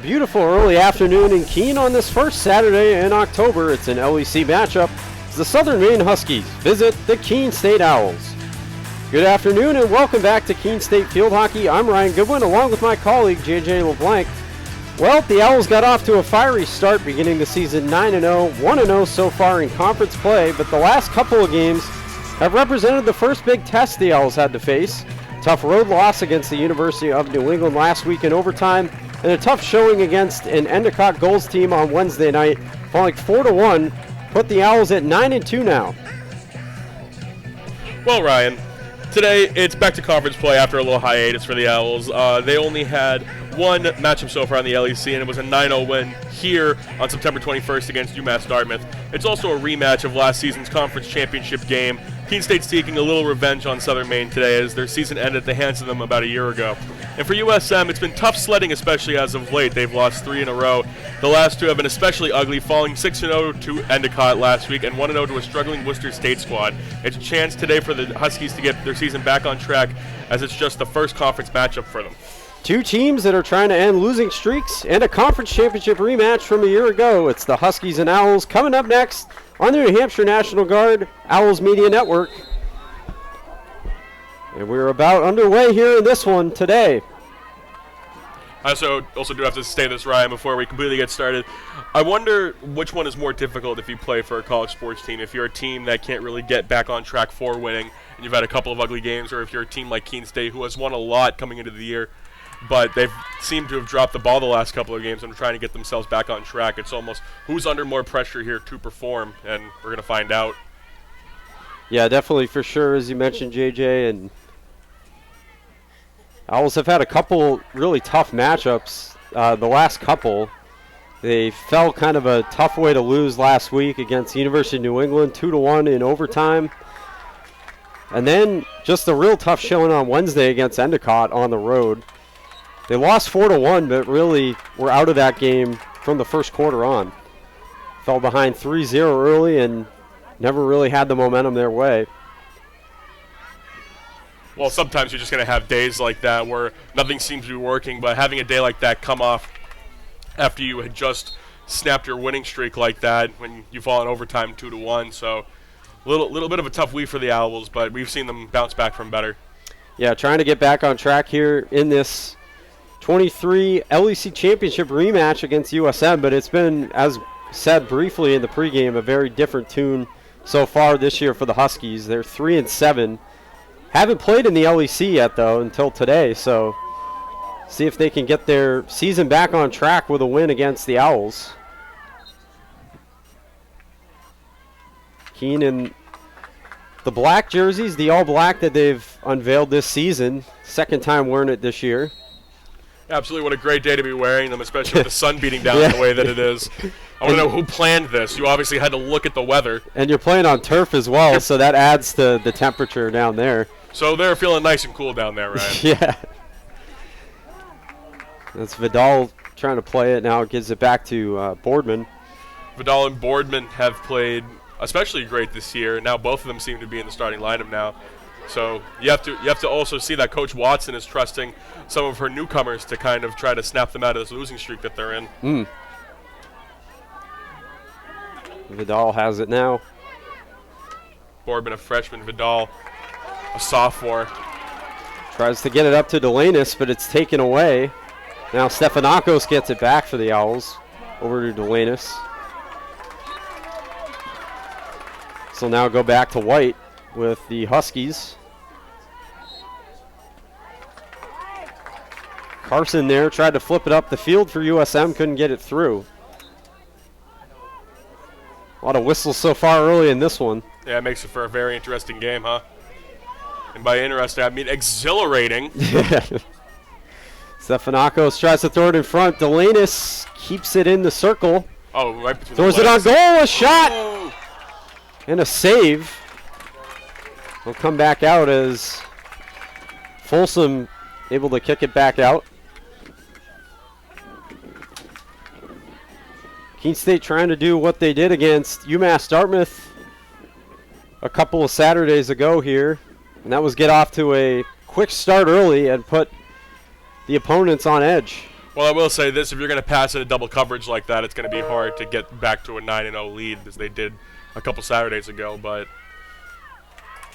beautiful early afternoon in Keene on this first Saturday in October. It's an LEC matchup as the Southern Maine Huskies visit the Keene State Owls. Good afternoon and welcome back to Keene State Field Hockey. I'm Ryan Goodwin along with my colleague JJ LeBlanc. Well, the Owls got off to a fiery start beginning the season 9-0, 1-0 so far in conference play, but the last couple of games have represented the first big test the Owls had to face. Tough road loss against the University of New England last week in overtime, and a tough showing against an Endicott Gulls team on Wednesday night, falling 4-1, put the Owls at 9-2 now. Well, Ryan, today it's back to conference play after a little hiatus for the Owls. They only had one matchup so far in the LEC, and it was a 9-0 win here on September 21st against UMass Dartmouth. It's also a rematch of last season's conference championship game. Keene State's taking a little revenge on Southern Maine today as their season ended at the hands of them about a year ago. And for USM, it's been tough sledding, especially as of late. They've lost 3 in a row. The last 2 have been especially ugly, falling 6-0 to Endicott last week and 1-0 to a struggling Worcester State squad. It's a chance today for the Huskies to get their season back on track, as it's just the first conference matchup for them. Two teams that are trying to end losing streaks and a conference championship rematch from a year ago. It's the Huskies and Owls coming up next on the New Hampshire National Guard Owls Media Network. And we're about underway here in this one today. I also do have to say this, Ryan, before we completely get started. I wonder which one is more difficult if you play for a college sports team. If you're a team that can't really get back on track for winning and you've had a couple of ugly games, or if you're a team like Keene State who has won a lot coming into the year, but they've seemed to have dropped the ball the last couple of games and are trying to get themselves back on track. It's almost who's under more pressure here to perform, and we're going to find out. Yeah, definitely for sure, as you mentioned, JJ. And Owls have had a couple really tough matchups. The last couple, they fell kind of a tough way to lose last week against the University of New England, 2-1 in overtime. And then just a real tough showing on Wednesday against Endicott on the road. They lost 4-1, but really were out of that game from the first quarter on. Fell behind 3-0 early and never really had the momentum their way. Well, sometimes you're just going to have days like that where nothing seems to be working, but having a day like that come off after you had just snapped your winning streak like that when you fall in overtime 2-1. So a little bit of a tough week for the Owls, but we've seen them bounce back from better. Yeah, trying to get back on track here in this 23 LEC championship rematch against USM, but it's been, as said briefly in the pregame, a very different tune so far this year for the Huskies. They're 3-7. Haven't played in the LEC yet, though, until today, so see if they can get their season back on track with a win against the Owls. Keene in the black jerseys, the all-black that they've unveiled this season. Second time wearing it this year. Absolutely, what a great day to be wearing them, especially with the sun beating down the way that it is. I want to know who planned this. You obviously had to look at the weather. And you're playing on turf as well, so that adds to the temperature down there. So they're feeling nice and cool down there, Ryan. Yeah. That's Vidal trying to play it now. Gives it back to Boardman. Vidal and Boardman have played especially great this year. Now both of them seem to be in the starting lineup now. So you have to also see that Coach Watson is trusting some of her newcomers to kind of try to snap them out of this losing streak that they're in. Vidal has it now. Boardman, a freshman. Vidal, a sophomore. Tries to get it up to Delanus, but it's taken away. Now Stefanakos gets it back for the Owls. Over to Delanus. So now go back to White with the Huskies. Carson there tried to flip it up the field for USM, couldn't get it through. A lot of whistles so far early in this one. Yeah, it makes it for a very interesting game, huh? And by interesting, I mean exhilarating. Yeah. Stefanakos tries to throw it in front. Delanus keeps it in the circle. Oh, right between throws it on goal, a shot! Oh. And a save. Will come back out as Folsom able to kick it back out. Keene State trying to do what they did against UMass Dartmouth a couple of Saturdays ago here, and that was get off to a quick start early and put the opponents on edge. Well, I will say this: if you're going to pass into double coverage like that, it's going to be hard to get back to a 9-0 lead as they did a couple Saturdays ago. But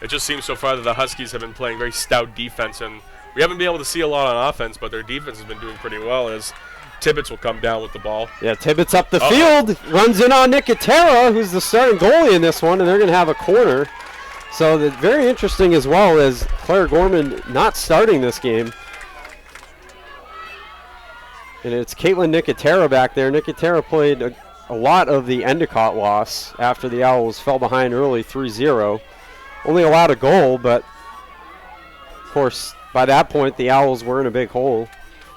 it just seems so far that the Huskies have been playing very stout defense, and we haven't been able to see a lot on offense, but their defense has been doing pretty well as Tibbetts will come down with the ball. Yeah, Tibbetts up the field, runs in on Nicotera, who's the starting goalie in this one, and they're going to have a corner. So that's very interesting as well as Claire Gorman not starting this game. And it's Caitlin Nicotera back there. Nicotera played a lot of the Endicott loss after the Owls fell behind early 3-0. Only allowed a goal, but of course by that point the Owls were in a big hole.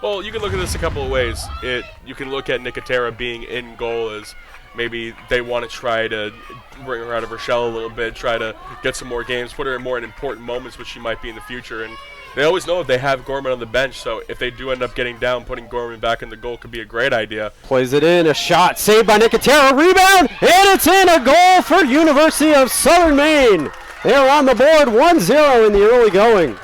Well, you can look at this a couple of ways. You can look at Nicotera being in goal as maybe they want to try to bring her out of her shell a little bit, try to get some more games, put her in more in important moments, which she might be in the future. And they always know if they have Gorman on the bench, so if they do end up getting down, putting Gorman back in the goal could be a great idea. Plays it in, a shot saved by Nicotera, rebound, and it's in, a goal for University of Southern Maine. They are on the board 1-0 in the early going.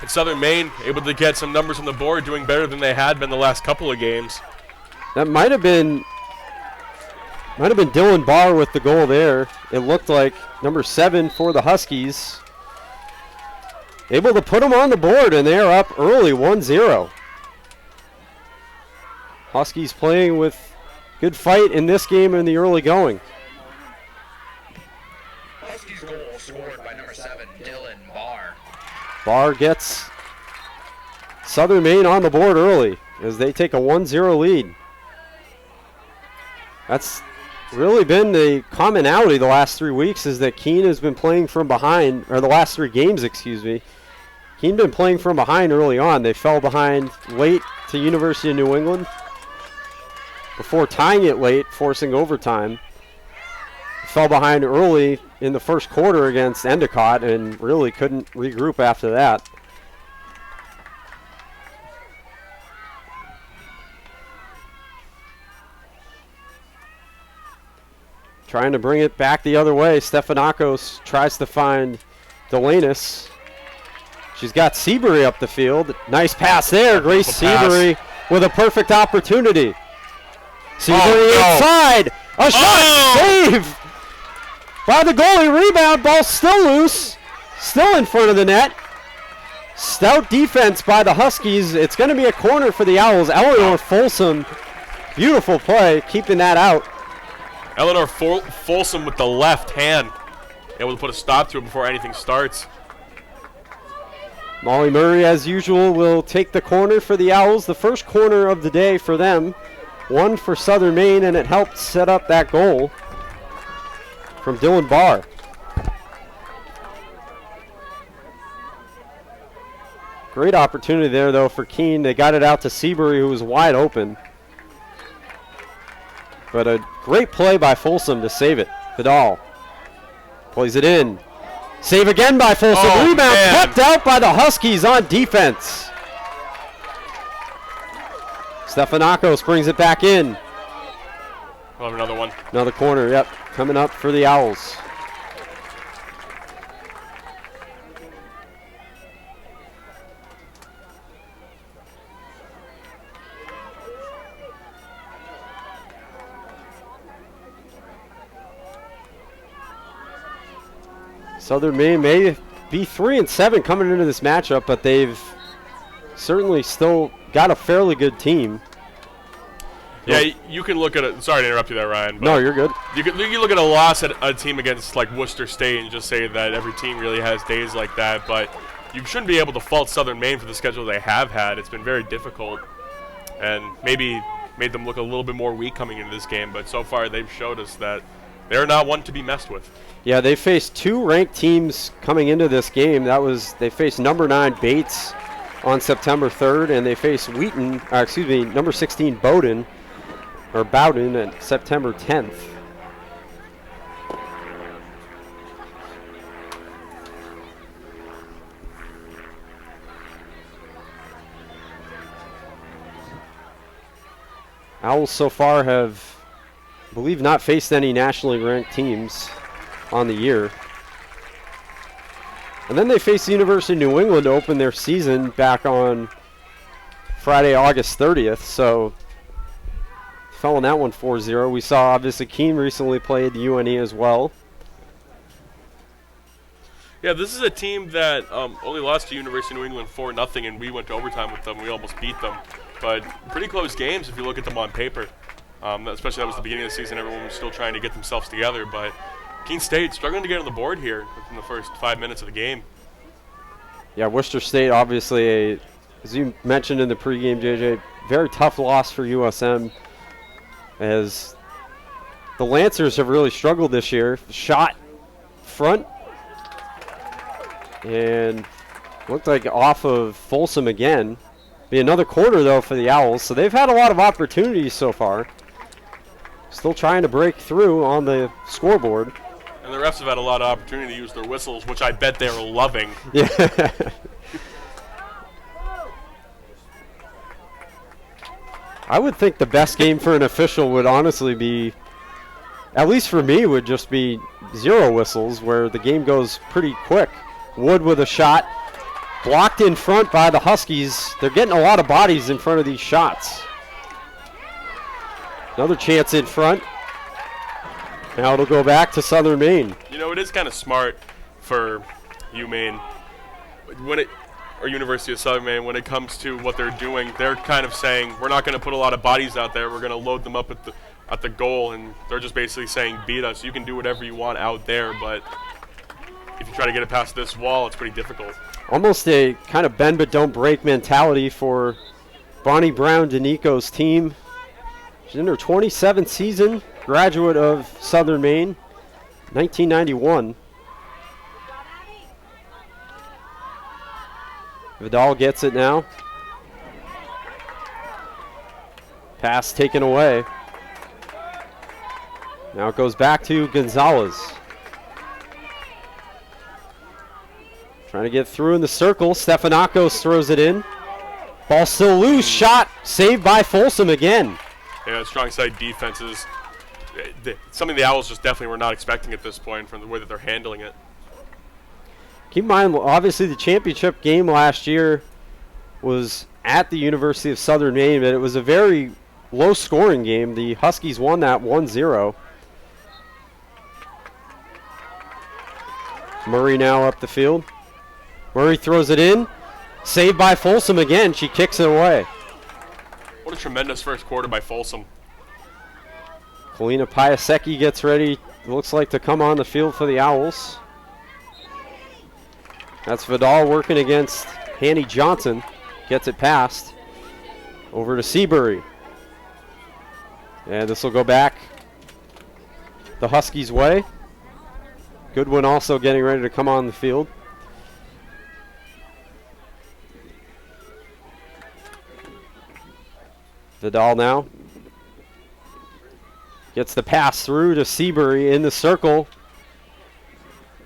And Southern Maine able to get some numbers on the board, doing better than they had been the last couple of games. That might have been Dylan Barr with the goal there. It looked like number 7 for the Huskies. Able to put them on the board, and they are up early, 1-0. Huskies playing with good fight in this game in the early going. Huskies goal scored by number 7, Dylan Barr. Barr gets Southern Maine on the board early as they take a 1-0 lead. That's really been the commonality the last 3 weeks, is that Keene has been playing from behind, or the last 3 games, excuse me. Keene been playing from behind early on. They fell behind late to University of New England before tying it late, forcing overtime. Fell behind early in the first quarter against Endicott and really couldn't regroup after that. Trying to bring it back the other way. Stefanakos tries to find Delanis. She's got Seabury up the field. Nice pass there. Grace Seabury with a perfect opportunity. Seabury inside. A shot. Save by the goalie. Rebound. Ball still loose. Still in front of the net. Stout defense by the Huskies. It's going to be a corner for the Owls. Eleanor Folsom. Beautiful play. Keeping that out. Eleanor Folsom with the left hand, able to put a stop to it before anything starts. Molly Murray, as usual, will take the corner for the Owls. The first corner of the day for them. One for Southern Maine, and it helped set up that goal from Dylan Barr. Great opportunity there, though, for Keene. They got it out to Seabury, who was wide open. But a great play by Folsom to save it. Vidal plays it in. Save again by Folsom. Rebound kept out by the Huskies on defense. Stefanakos brings it back in. We'll have another one. Another corner, yep, coming up for the Owls. Southern Maine may be 3-7 coming into this matchup, but they've certainly still got a fairly good team. Yeah, you can look at it. Sorry to interrupt you there, Ryan. But no, you're good. You can look at a loss at a team against like Worcester State and just say that every team really has days like that. But you shouldn't be able to fault Southern Maine for the schedule they have had. It's been very difficult, and maybe made them look a little bit more weak coming into this game. But so far, they've showed us that they're not one to be messed with. Yeah, they faced 2 ranked teams coming into this game. They faced number 9 Bates on September 3rd, and they faced number 16 Bowdoin at September 10th. Owls so far have, I believe, not faced any nationally ranked teams on the year. And then they face the University of New England to open their season back on Friday, August 30th. So fell in that one 4-0. We saw obviously Keene recently played the UNE as well. Yeah, this is a team that only lost to University of New England 4-0, and we went to overtime with them. We almost beat them. But pretty close games if you look at them on paper. Especially that was the beginning of the season. Everyone was still trying to get themselves together. But Keene State struggling to get on the board here in the first 5 minutes of the game. Yeah, Worcester State obviously, as you mentioned in the pregame, JJ, very tough loss for USM as the Lancers have really struggled this year. Shot front and looked like off of Folsom again. Be another quarter, though, for the Owls. So they've had a lot of opportunities so far. Still trying to break through on the scoreboard. And the refs have had a lot of opportunity to use their whistles, which I bet they're loving. Yeah. I would think the best game for an official would honestly be, at least for me, would just be 0 whistles, where the game goes pretty quick. Wood with a shot. Blocked in front by the Huskies. They're getting a lot of bodies in front of these shots. Another chance in front. Now it'll go back to Southern Maine. You know, it is kind of smart for UMaine, or University of Southern Maine, when it comes to what they're doing. They're kind of saying, we're not going to put a lot of bodies out there. We're going to load them up at the goal, and they're just basically saying, beat us. You can do whatever you want out there, but if you try to get it past this wall, it's pretty difficult. Almost a kind of bend but don't break mentality for Bonnie Brown DeNico's team. She's in her 27th season, graduate of Southern Maine, 1991. Vidal gets it now. Pass taken away. Now it goes back to Gonzalez. Trying to get through in the circle. Stephanakos throws it in. Ball still loose. Shot saved by Folsom again. Yeah, strong side defenses. Something the Owls just definitely were not expecting at this point from the way that they're handling it. Keep in mind, obviously the championship game last year was at the University of Southern Maine, but it was a very low-scoring game. The Huskies won that 1-0. Murray now up the field. Murray throws it in. Saved by Folsom again. She kicks it away. What a tremendous first quarter by Folsom. Kalina Piasecki gets ready, looks like, to come on the field for the Owls. That's Vidal working against Hanny Johnson. Gets it passed. Over to Seabury. And this will go back the Huskies' way. Goodwin also getting ready to come on the field. Vidal now gets the pass through to Seabury in the circle.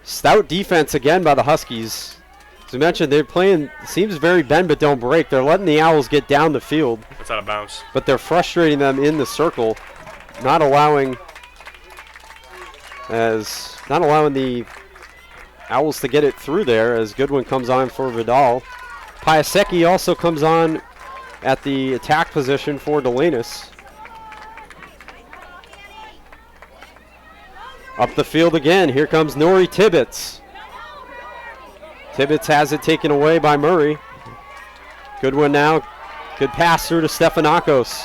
Stout defense again by the Huskies. As we mentioned, they're playing, seems very bend but don't break. They're letting the Owls get down the field. It's out of bounds. But they're frustrating them in the circle, not allowing the Owls to get it through there as Goodwin comes on for Vidal. Piasecki also comes on at the attack position for Delanus. Up the field again. Here comes Nori Tibbetts. Tibbetts has it taken away by Murray. Goodwin now. Good pass through to Stephanakos.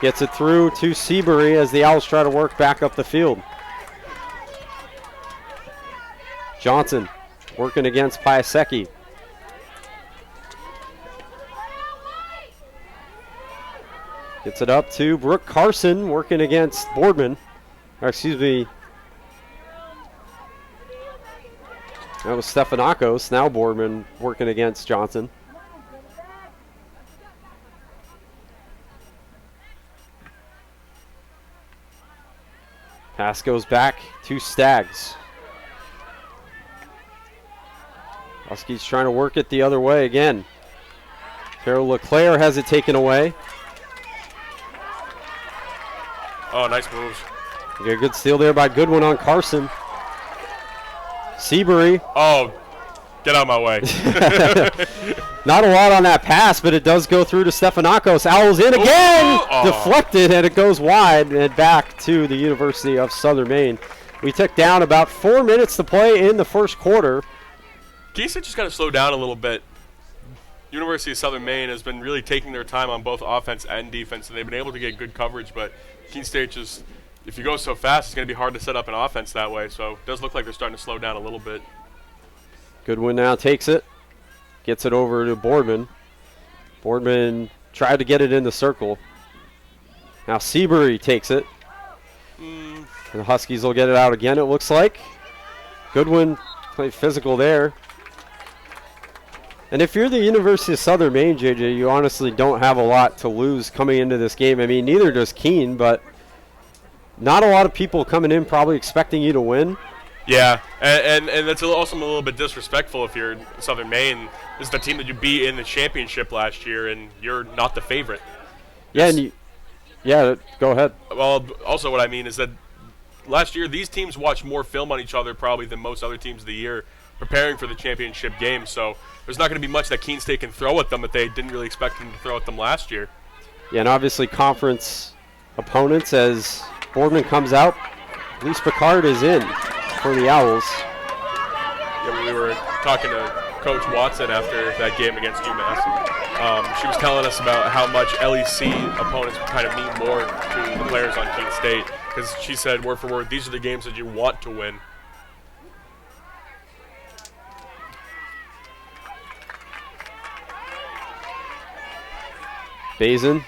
Gets it through to Seabury as the Owls try to work back up the field. Johnson working against Piasecki. Gets it up to Brooke Carson working against Boardman. Or excuse me. That was Stephanakos. Now Boardman working against Johnson. Pass goes back to Staggs. Huskies trying to work it the other way again. Carol LeClaire has it taken away. Oh, nice moves. A good steal there by Goodwin on Carson. Seabury. Oh, Get out of my way. Not a lot on that pass, but it does go through to Stefanakos. Owls in again! Oh. Deflected, and it goes wide and back to the University of Southern Maine. We took down about 4 minutes to play in the first quarter. Keene State just got to slow down a little bit. University of Southern Maine has been really taking their time on both offense and defense, and they've been able to get good coverage, but Keene State just, if you go so fast, it's going to be hard to set up an offense that way, so it does look like they're starting to slow down a little bit. Goodwin now takes it, gets it over to Boardman. Boardman tried to get it in the circle. Now Seabury takes it. And the Huskies will get it out again, it looks like. Goodwin played physical there. And if you're the University of Southern Maine, JJ, you honestly don't have a lot to lose coming into this game. I mean, neither does Keene, but not a lot of people coming in probably expecting you to win. Yeah, and that's also a little bit disrespectful if you're Southern Maine. This is the team that you beat in the championship last year, and you're not the favorite. Yeah, and go ahead. Well, also what I mean is that last year these teams watched more film on each other probably than most other teams of the year preparing for the championship game, so there's not going to be much that Keene State can throw at them that they didn't really expect them to throw at them last year. Yeah, and obviously conference opponents as Boardman comes out. Luis Picard is in for the Owls. Yeah, we were talking to Coach Watson after that game against UMass. She was telling us about how much LEC opponents kind of mean more to the players on Keene State, because she said, word for word, these are the games that you want to win. Bazin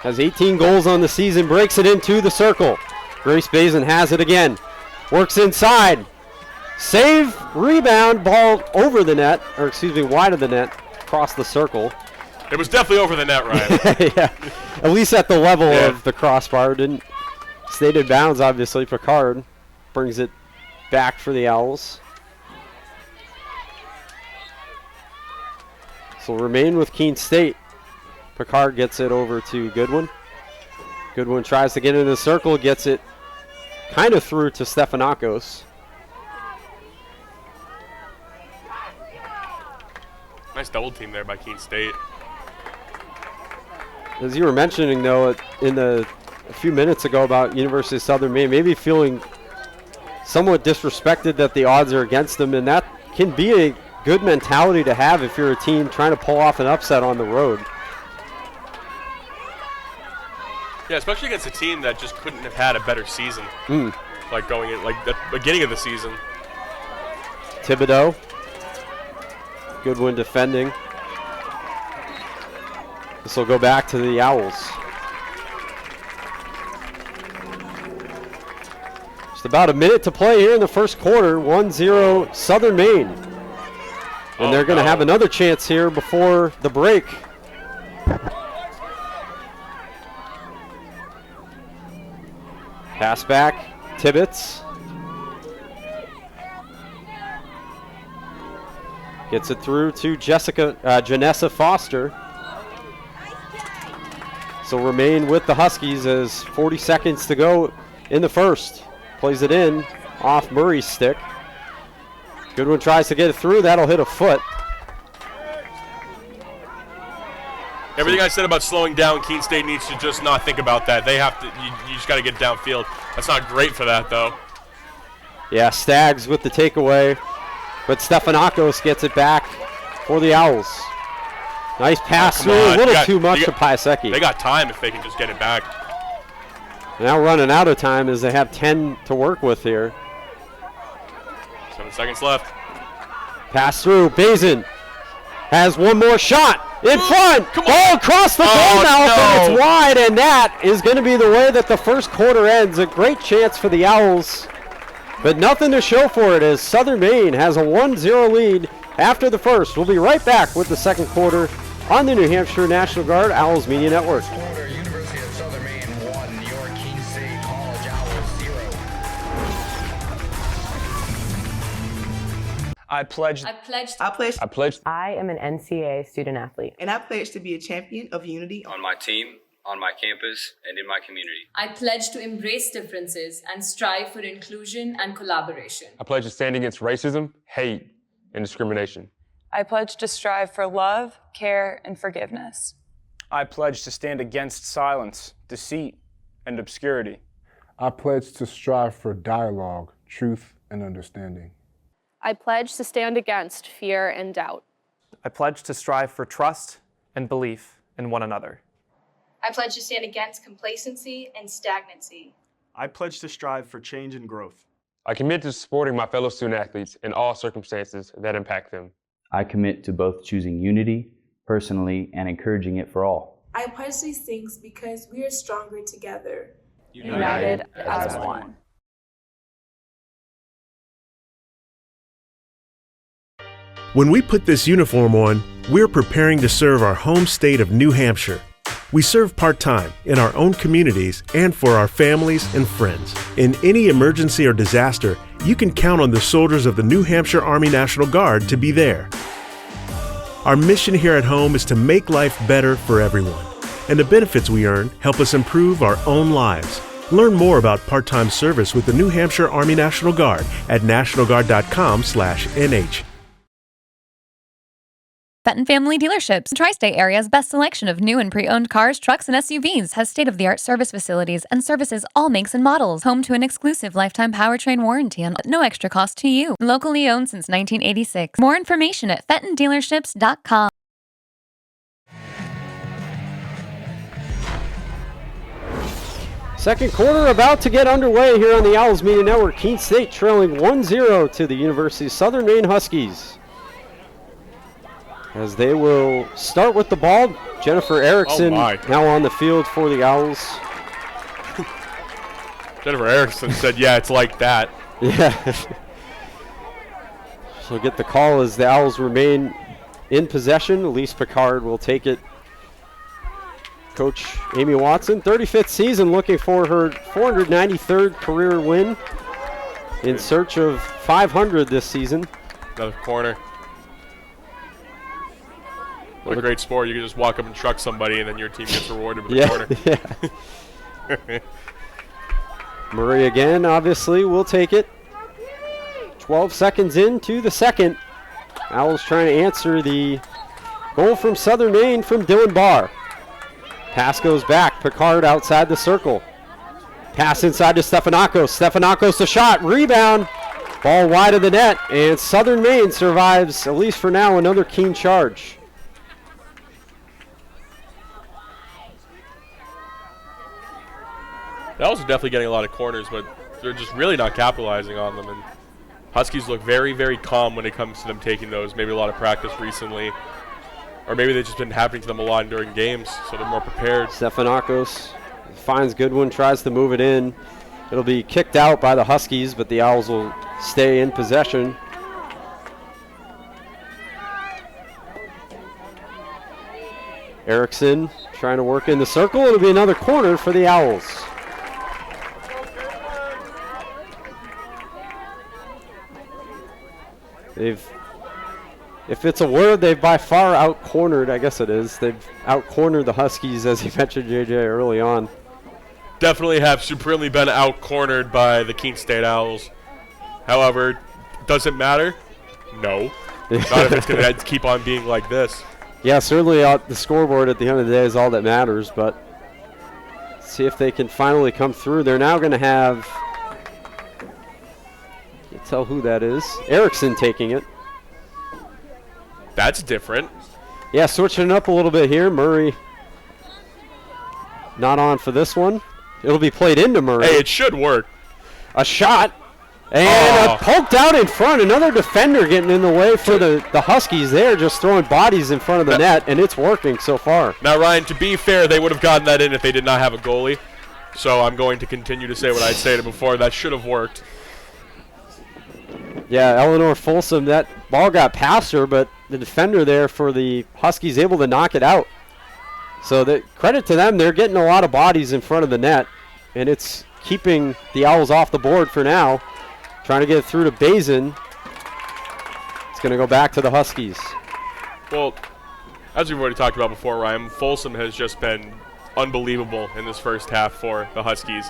has 18 goals on the season, breaks it into the circle. Grace Bazin has it again. Works inside. Save, rebound, ball over the net, or excuse me, wide of the net, across the circle. It was definitely over the net, Ryan. Yeah, at least at the level of the crossbar. Didn't stayed in bounds, obviously. Picard brings it back for the Owls. So remain with Keene State. Picard gets it over to Goodwin. Goodwin tries to get into the circle, gets it kind of through to Stefanakos. Nice double team there by Keene State. As you were mentioning, though, a few minutes ago about University of Southern Maine, maybe feeling somewhat disrespected that the odds are against them, and that can be a good mentality to have if you're a team trying to pull off an upset on the road. Yeah, especially against a team that just couldn't have had a better season. Like going in, like the beginning of the season. Thibodeau. Goodwin defending. This will go back to the Owls. Just about a minute to play here in the first quarter. 1-0 Southern Maine. And they're going to have another chance here before the break. Pass back, Tibbetts. Gets it through to Janessa Foster. So remain with the Huskies as 40 seconds to go in the first. Plays it in off Murray's stick. Goodwin tries to get it through. That'll hit a foot. Everything I said about slowing down, Keene State needs to just not think about that. They have to. You just got to get downfield. That's not great for that, though. Yeah, Staggs with the takeaway, but Stefanakos gets it back for the Owls. Nice pass through, a little too much to Piasecki. They got time if they can just get it back. Now running out of time as they have 10 to work with here. 7 seconds left. Pass through, Bazin has one more shot. In front, ball across the goal mouth, and it's wide, and that is going to be the way that the first quarter ends. A great chance for the Owls, but nothing to show for it as Southern Maine has a 1-0 lead after the first. We'll be right back with the second quarter on the New Hampshire National Guard Owls Media Network. University of Southern Maine 1, your Keene State College Owls 0. I pledge. I am an NCAA student athlete. And I pledge to be a champion of unity on my team, on my campus, and in my community. I pledge to embrace differences and strive for inclusion and collaboration. I pledge to stand against racism, hate, and discrimination. I pledge to strive for love, care, and forgiveness. I pledge to stand against silence, deceit, and obscurity. I pledge to strive for dialogue, truth, and understanding. I pledge to stand against fear and doubt. I pledge to strive for trust and belief in one another. I pledge to stand against complacency and stagnancy. I pledge to strive for change and growth. I commit to supporting my fellow student athletes in all circumstances that impact them. I commit to both choosing unity personally and encouraging it for all. I pledge these things because we are stronger together. United as one. When we put this uniform on, we're preparing to serve our home state of New Hampshire. We serve part-time in our own communities and for our families and friends. In any emergency or disaster, you can count on the soldiers of the New Hampshire Army National Guard to be there. Our mission here at home is to make life better for everyone, and the benefits we earn help us improve our own lives. Learn more about part-time service with the New Hampshire Army National Guard at nationalguard.com/NH. Fenton Family Dealerships, Tri-State Area's best selection of new and pre-owned cars, trucks, and SUVs, has state-of-the-art service facilities and services all makes and models. Home to an exclusive lifetime powertrain warranty and no extra cost to you. Locally owned since 1986. More information at fentondealerships.com. Second quarter about to get underway here on the Owls Media Network. Keene State trailing 1-0 to the University of Southern Maine Huskies. As they will start with the ball, Jennifer Erickson now on the field for the Owls. Jennifer Erickson said, yeah, it's like that. Yeah. She'll get the call as the Owls remain in possession. Elise Picard will take it. Coach Amy Watson, 35th season, looking for her 493rd career win, in search of 500 this season. Another corner. What a great sport. You can just walk up and truck somebody and then your team gets rewarded with a corner. Yeah. Murray again, obviously, will take it. 12 seconds into the second. Owls trying to answer the goal from Southern Maine from Dylan Barr. Pass goes back. Picard outside the circle. Pass inside to Stefanakos. Stefanakos the shot. Rebound. Ball wide of the net. And Southern Maine survives, at least for now, another Keene charge. The Owls are definitely getting a lot of corners, but they're just really not capitalizing on them. And Huskies look very, very calm when it comes to them taking those. Maybe a lot of practice recently. Or maybe they've just been happening to them a lot during games, so they're more prepared. Stefanakos finds Goodwin, tries to move it in. It'll be kicked out by the Huskies, but the Owls will stay in possession. Erickson trying to work in the circle. It'll be another corner for the Owls. If it's a word, they've by far out-cornered, I guess it is. They've out-cornered the Huskies, as you mentioned, JJ, early on. Definitely have supremely been out-cornered by the Keene State Owls. However, does it matter? No. Not if it's going to keep on being like this. Yeah, certainly the scoreboard at the end of the day is all that matters, but see if they can finally come through. They're now going to have, can't tell who that is, Erickson taking it. That's different. Yeah, switching it up a little bit here. Murray not on for this one. It'll be played into Murray. Hey, it should work. A shot. And poked out in front. Another defender getting in the way for the Huskies there, just throwing bodies in front of the net, and it's working so far. Now, Ryan, to be fair, they would have gotten that in if they did not have a goalie. So I'm going to continue to say what I stated before. That should have worked. Yeah, Eleanor Folsom, that ball got past her, but the defender there for the Huskies able to knock it out. So credit to them, they're getting a lot of bodies in front of the net, and it's keeping the Owls off the board for now. Trying to get it through to Bazin. It's going to go back to the Huskies. Well, as we've already talked about before, Ryan, Folsom has just been unbelievable in this first half for the Huskies.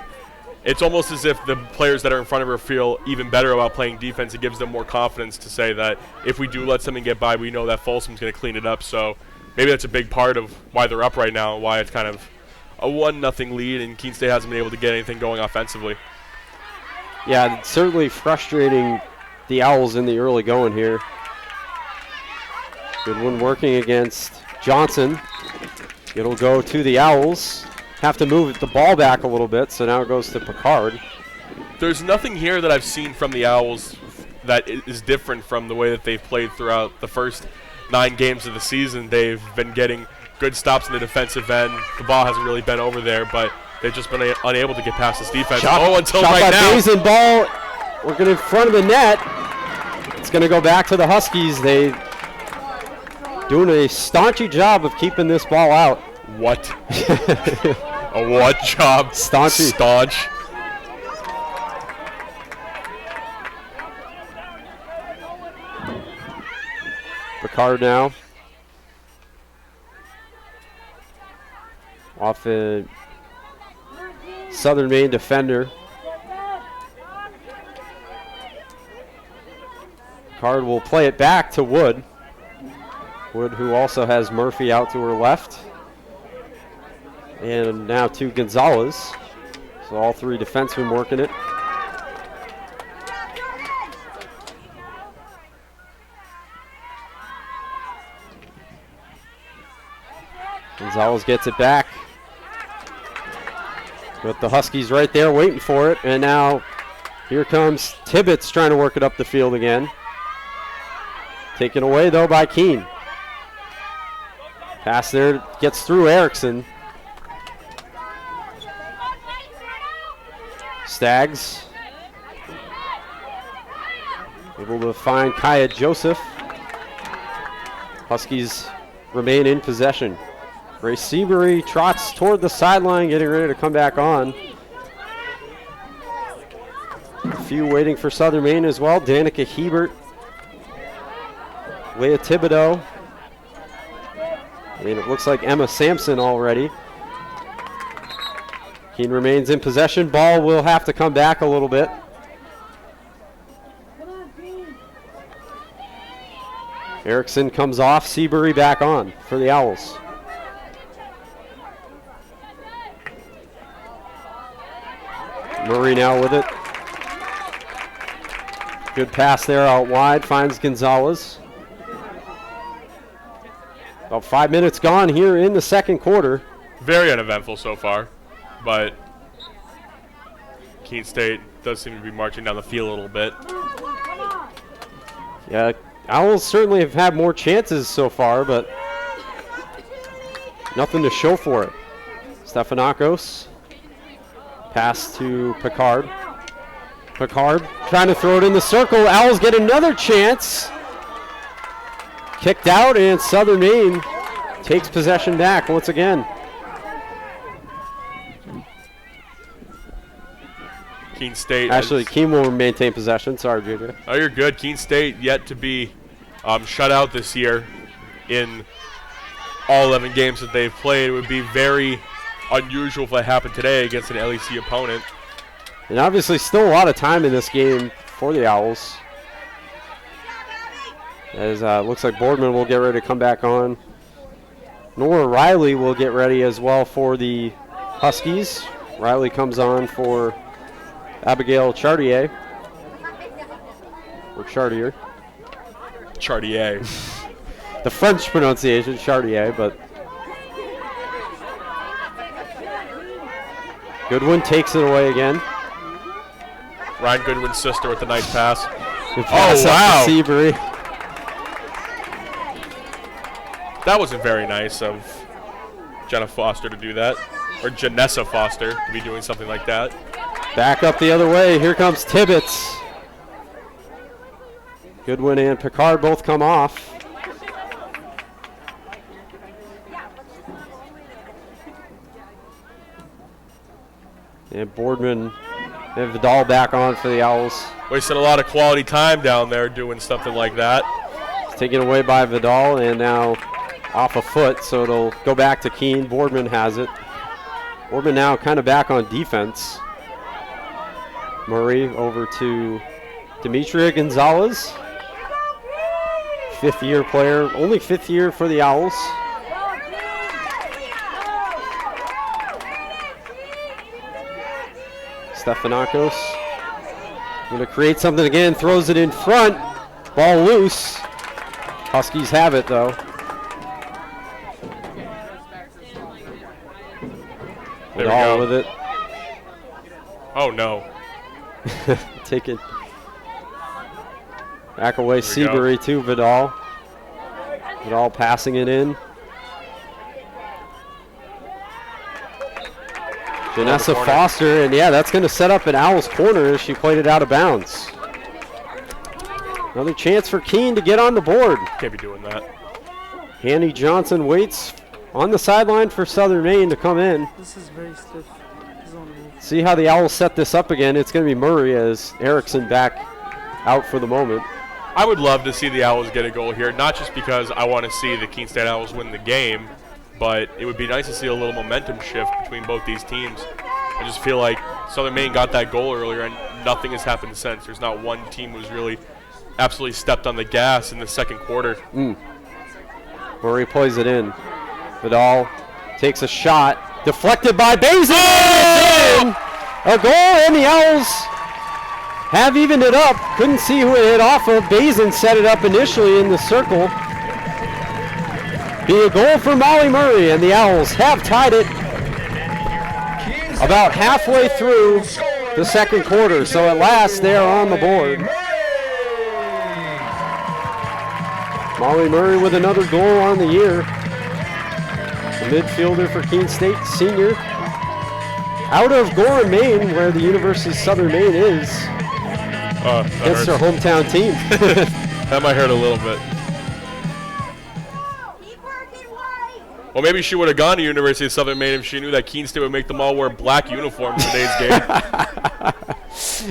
it's almost as if the players that are in front of her feel even better about playing defense. It gives them more confidence to say that if we do let something get by, we know that Folsom's going to clean it up. So maybe that's a big part of why they're up right now and why it's kind of a 1-0 lead, and Keene State hasn't been able to get anything going offensively. Yeah, it's certainly frustrating the Owls in the early going here. Good one working against Johnson. It'll go to the Owls. Have to move the ball back a little bit, so now it goes to Picard. There's nothing here that I've seen from the Owls that is different from the way that they've played throughout the first 9 games of the season. They've been getting good stops in the defensive end. The ball hasn't really been over there, but they've just been unable to get past this defense. Until right by now. Basin, ball working in front of the net. It's going to go back to the Huskies. They doing a staunchy job of keeping this ball out. What? A what job? Staunchy. Staunch. Picard now. Off a Southern Maine defender. Picard will play it back to Wood. Wood, who also has Murphy out to her left. And now to Gonzalez. So all 3 defensemen working it. Gonzalez gets it back. But the Huskies right there waiting for it. And now here comes Tibbetts trying to work it up the field again. Taken away though by Keene. Pass there gets through Erickson. Staggs able to find Kaya Joseph. Huskies remain in possession. Grace Seabury trots toward the sideline, getting ready to come back on. A few waiting for Southern Maine as well. Danica Hebert, Leah Thibodeau, and it looks like Emma Sampson already. Keene remains in possession. Ball will have to come back a little bit. Erickson comes off. Seabury back on for the Owls. Murray now with it. Good pass there out wide. Finds Gonzalez. About 5 minutes gone here in the second quarter. Very uneventful so far, but Keene State does seem to be marching down the field a little bit. Yeah, Owls certainly have had more chances so far, but nothing to show for it. Stefanakos. Pass to Picard. Picard trying to throw it in the circle. Owls get another chance. Kicked out, and Southern Maine takes possession back once again. Keene State. Actually, Keene will maintain possession. Sorry, JJ. Oh, you're good. Keene State yet to be shut out this year in all 11 games that they've played. It would be very unusual if that happened today against an LEC opponent. And obviously still a lot of time in this game for the Owls. As looks like Boardman will get ready to come back on. Nora Riley will get ready as well for the Huskies. Riley comes on for Abigail Chartier. Or Chartier. Chartier. The French pronunciation, Chartier, but Goodwin takes it away again. Ryan Goodwin's sister with the nice pass. Oh, wow. Seabury. That wasn't very nice of Jenna Foster to do that. Or Janessa Foster to be doing something like that. Back up the other way. Here comes Tibbetts. Goodwin and Picard both come off. And Boardman and Vidal back on for the Owls. Wasted a lot of quality time down there doing something like that. It's taken away by Vidal and now off a foot, so it'll go back to Keene. Boardman has it. Boardman now kind of back on defense. Murray over to Demetria Gonzalez. 5th-year player, only 5th year for the Owls. Stefanakos going to create something again, throws it in front. Ball loose. Huskies have it though. Vidal with it. Oh no. Take it back away. Seabury to Vidal. Vidal passing it in. Janessa Foster, and yeah, that's going to set up an Owls corner as she played it out of bounds. Another chance for Keene to get on the board. Can't be doing that. Hanny Johnson waits on the sideline for Southern Maine to come in. This is very stiff. See how the Owls set this up again. It's going to be Murray as Erickson back out for the moment. I would love to see the Owls get a goal here, not just because I want to see the Keene State Owls win the game, but it would be nice to see a little momentum shift between both these teams. I just feel like Southern Maine got that goal earlier and nothing has happened since. There's not one team who's really absolutely stepped on the gas in the second quarter. Murray plays it in. Vidal takes a shot, deflected by Bazin. A goal, and the Owls have evened it up. Couldn't see who it hit off of. Bazin set it up initially in the circle. Be a goal for Molly Murray, and the Owls have tied it about halfway through the second quarter. So at last they are on the board. Molly Murray with another goal on the year. The midfielder for Keene State, senior. Out of Gorham, Maine, where the University of Southern Maine is. Against their hometown team. That might hurt a little bit. Well, maybe she would have gone to University of Southern Maine if she knew that Keene State would make them all wear black uniforms in today's game.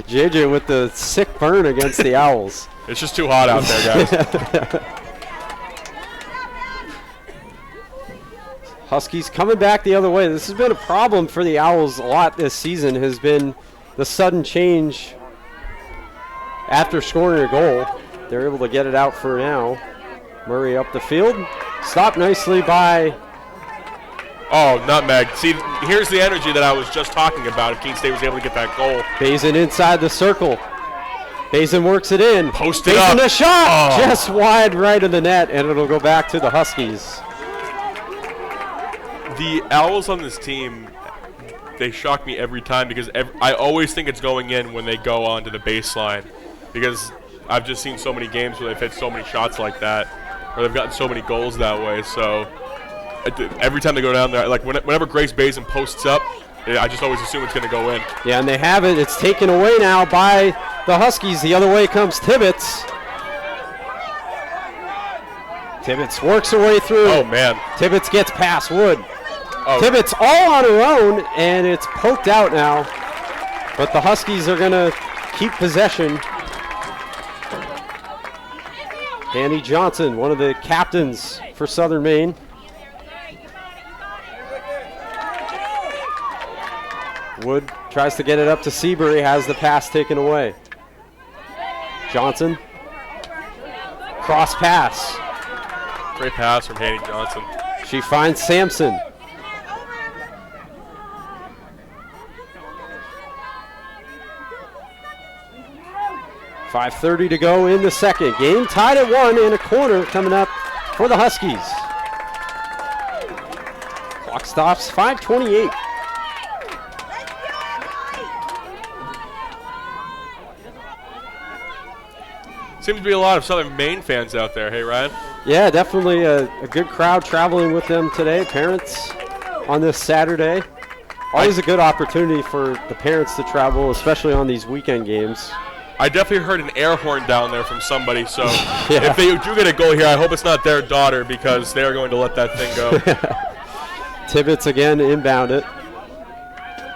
JJ with the sick burn against the Owls. It's just too hot out there, guys. Huskies coming back the other way. This has been a problem for the Owls a lot this season, has been the sudden change after scoring a goal. They're able to get it out for now. Murray up the field. Stopped nicely by... Oh, nutmeg. See, here's the energy that I was just talking about if Keene State was able to get that goal. Bazin inside the circle. Bazin works it in. Posted up. Bazin a shot! Just wide right of the net, and it'll go back to the Huskies. The Owls on this team, they shock me every time because I always think it's going in when they go onto the baseline, because I've just seen so many games where they've hit so many shots like that, or they've gotten so many goals that way. So every time they go down there, like whenever Grace Bazin posts up, I just always assume it's going to go in. Yeah, and they have it. It's taken away now by the Huskies. The other way comes Tibbetts. Tibbetts works her way through. Oh, man. Tibbetts gets past Wood. Oh. Tibbetts all on her own, and it's poked out now. But the Huskies are going to keep possession. Hanny Johnson, one of the captains for Southern Maine. Wood tries to get it up to Seabury, has the pass taken away. Johnson, cross pass. Great pass from Hanny Johnson. She finds Sampson. .5:30 to go in the second. Game tied at 1 and a corner coming up for the Huskies. Clock stops, 5:28. Seems to be a lot of Southern Maine fans out there. Hey, Ryan? Yeah, definitely a good crowd traveling with them today. Parents on this Saturday. Always a good opportunity for the parents to travel, especially on these weekend games. I definitely heard an air horn down there from somebody, so if they do get a goal here, I hope it's not their daughter, because they are going to let that thing go. Tibbetts again inbound it.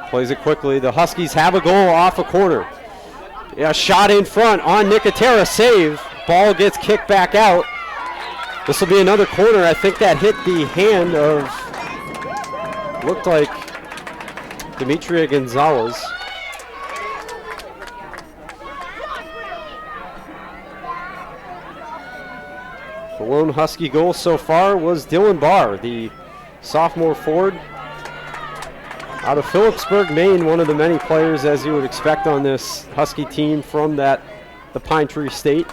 Plays it quickly. The Huskies have a goal off a corner. Yeah, shot in front on Nicotera, save. Ball gets kicked back out. This will be another corner. I think that hit the hand of, looked like Demetria Gonzalez. lone Husky goal so far was Dylan Barr, the sophomore forward out of Phillipsburg, Maine, one of the many players, as you would expect on this Husky team from the Pine Tree State.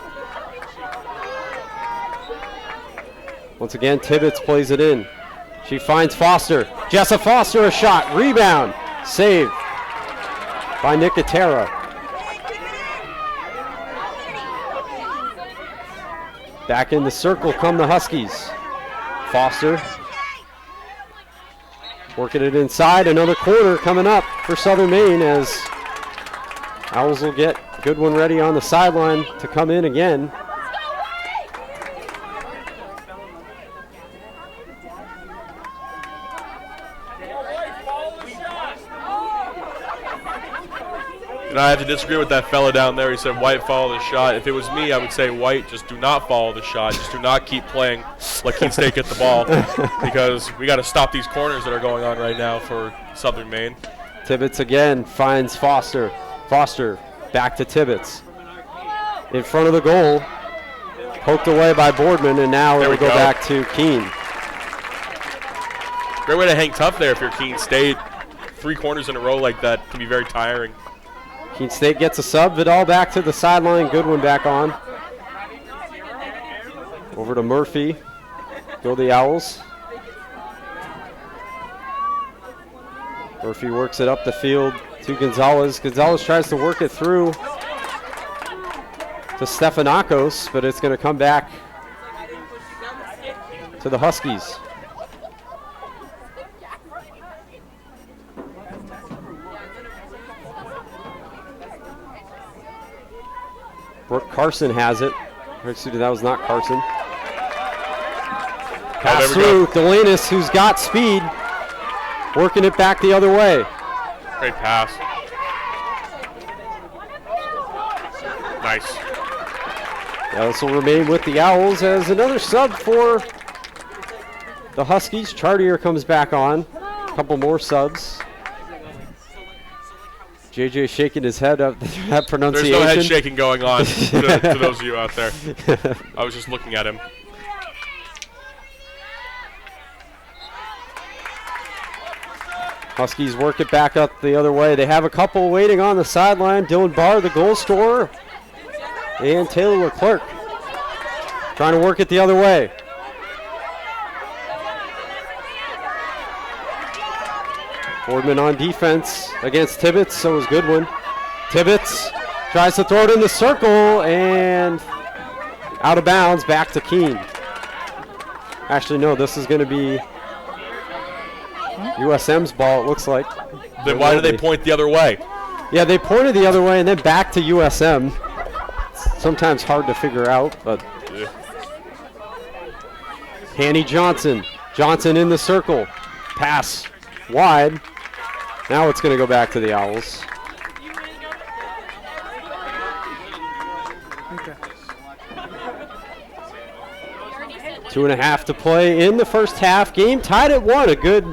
Once again, Tibbetts plays it in. She finds Foster. Jessa Foster, a shot. Rebound. Saved by Nicotera. Back in the circle come the Huskies. Foster working it inside. Another corner coming up for Southern Maine as Owls will get a good one ready on the sideline to come in again. And I have to disagree with that fella down there. He said White follow the shot. If it was me, I would say White, just do not follow the shot. Just do not keep playing like Keene State get the ball because we got to stop these corners that are going on right now for Southern Maine. Tibbetts again finds Foster. Foster back to Tibbetts. In front of the goal. Poked away by Boardman, and now it'll go back to Keene. Great way to hang tough there if you're Keene State. 3 corners in a row like that can be very tiring. Keene State gets a sub. Vidal back to the sideline. Goodwin back on. Over to Murphy. Go the Owls. Murphy works it up the field to Gonzalez. Gonzalez tries to work it through to Stefanakos, but it's going to come back to the Huskies. Brooke Carson has it. Excuse me, that was not Carson. Pass through Delanis, who's got speed, working it back the other way. Great pass. Nice. Yeah, this will remain with the Owls as another sub for the Huskies. Chartier comes back on. A couple more subs. JJ shaking his head at that pronunciation. There's no head shaking going on to those of you out there. I was just looking at him. Huskies work it back up the other way. They have a couple waiting on the sideline. Dylan Barr, the goal scorer, and Taylor Leclerc trying to work it the other way. Boardman on defense against Tibbetts, so is Goodwin. Tibbetts tries to throw it in the circle and out of bounds, back to Keene. Actually, no, this is going to be USM's ball, it looks like. Then why do they point the other way? Yeah, they pointed the other way and then back to USM. It's sometimes hard to figure out, but. Yeah. Hanny Johnson. Johnson in the circle. Pass wide. Now it's going to go back to the Owls. Okay. 2.5 to play in the first half. Game tied at 1. A good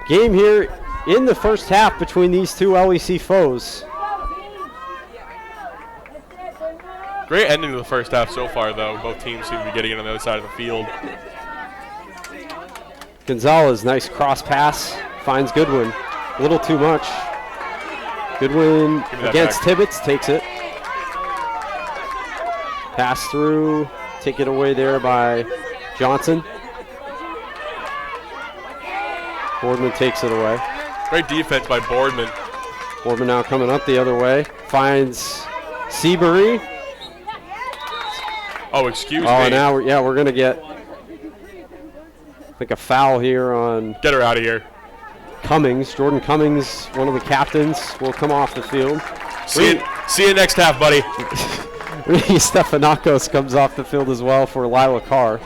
game here in the first half between these two LEC foes. Great ending to the first half so far, though. Both teams seem to be getting it on the other side of the field. Gonzalez, nice cross pass. Finds Goodwin. A little too much. Goodwin against Tibbetts, takes it. Pass through, take it away there by Johnson. Boardman takes it away. Great defense by Boardman. Boardman now coming up the other way. Finds Seabury. Oh, excuse me. Oh, now we're going to get, I think, a foul here on. Get her out of here. Cummings. Jordan Cummings, one of the captains, will come off the field. See you next half, buddy. Stefanakos comes off the field as well for Lila Carr.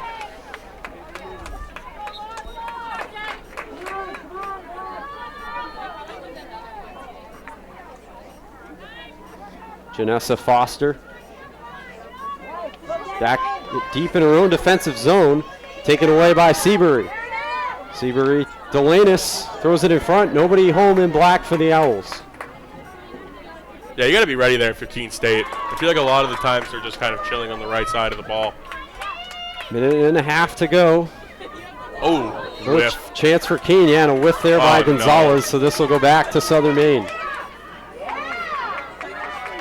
Janessa Foster. Back deep in her own defensive zone. Taken away by Seabury. Seabury, Delanis throws it in front. Nobody home in black for the Owls. Yeah, you got to be ready there for Keene State. I feel like a lot of the times they're just kind of chilling on the right side of the ball. Minute and a half to go. Oh, whiff. Chance for Keene, and a whiff there by Gonzalez, no. so this will go back to Southern Maine.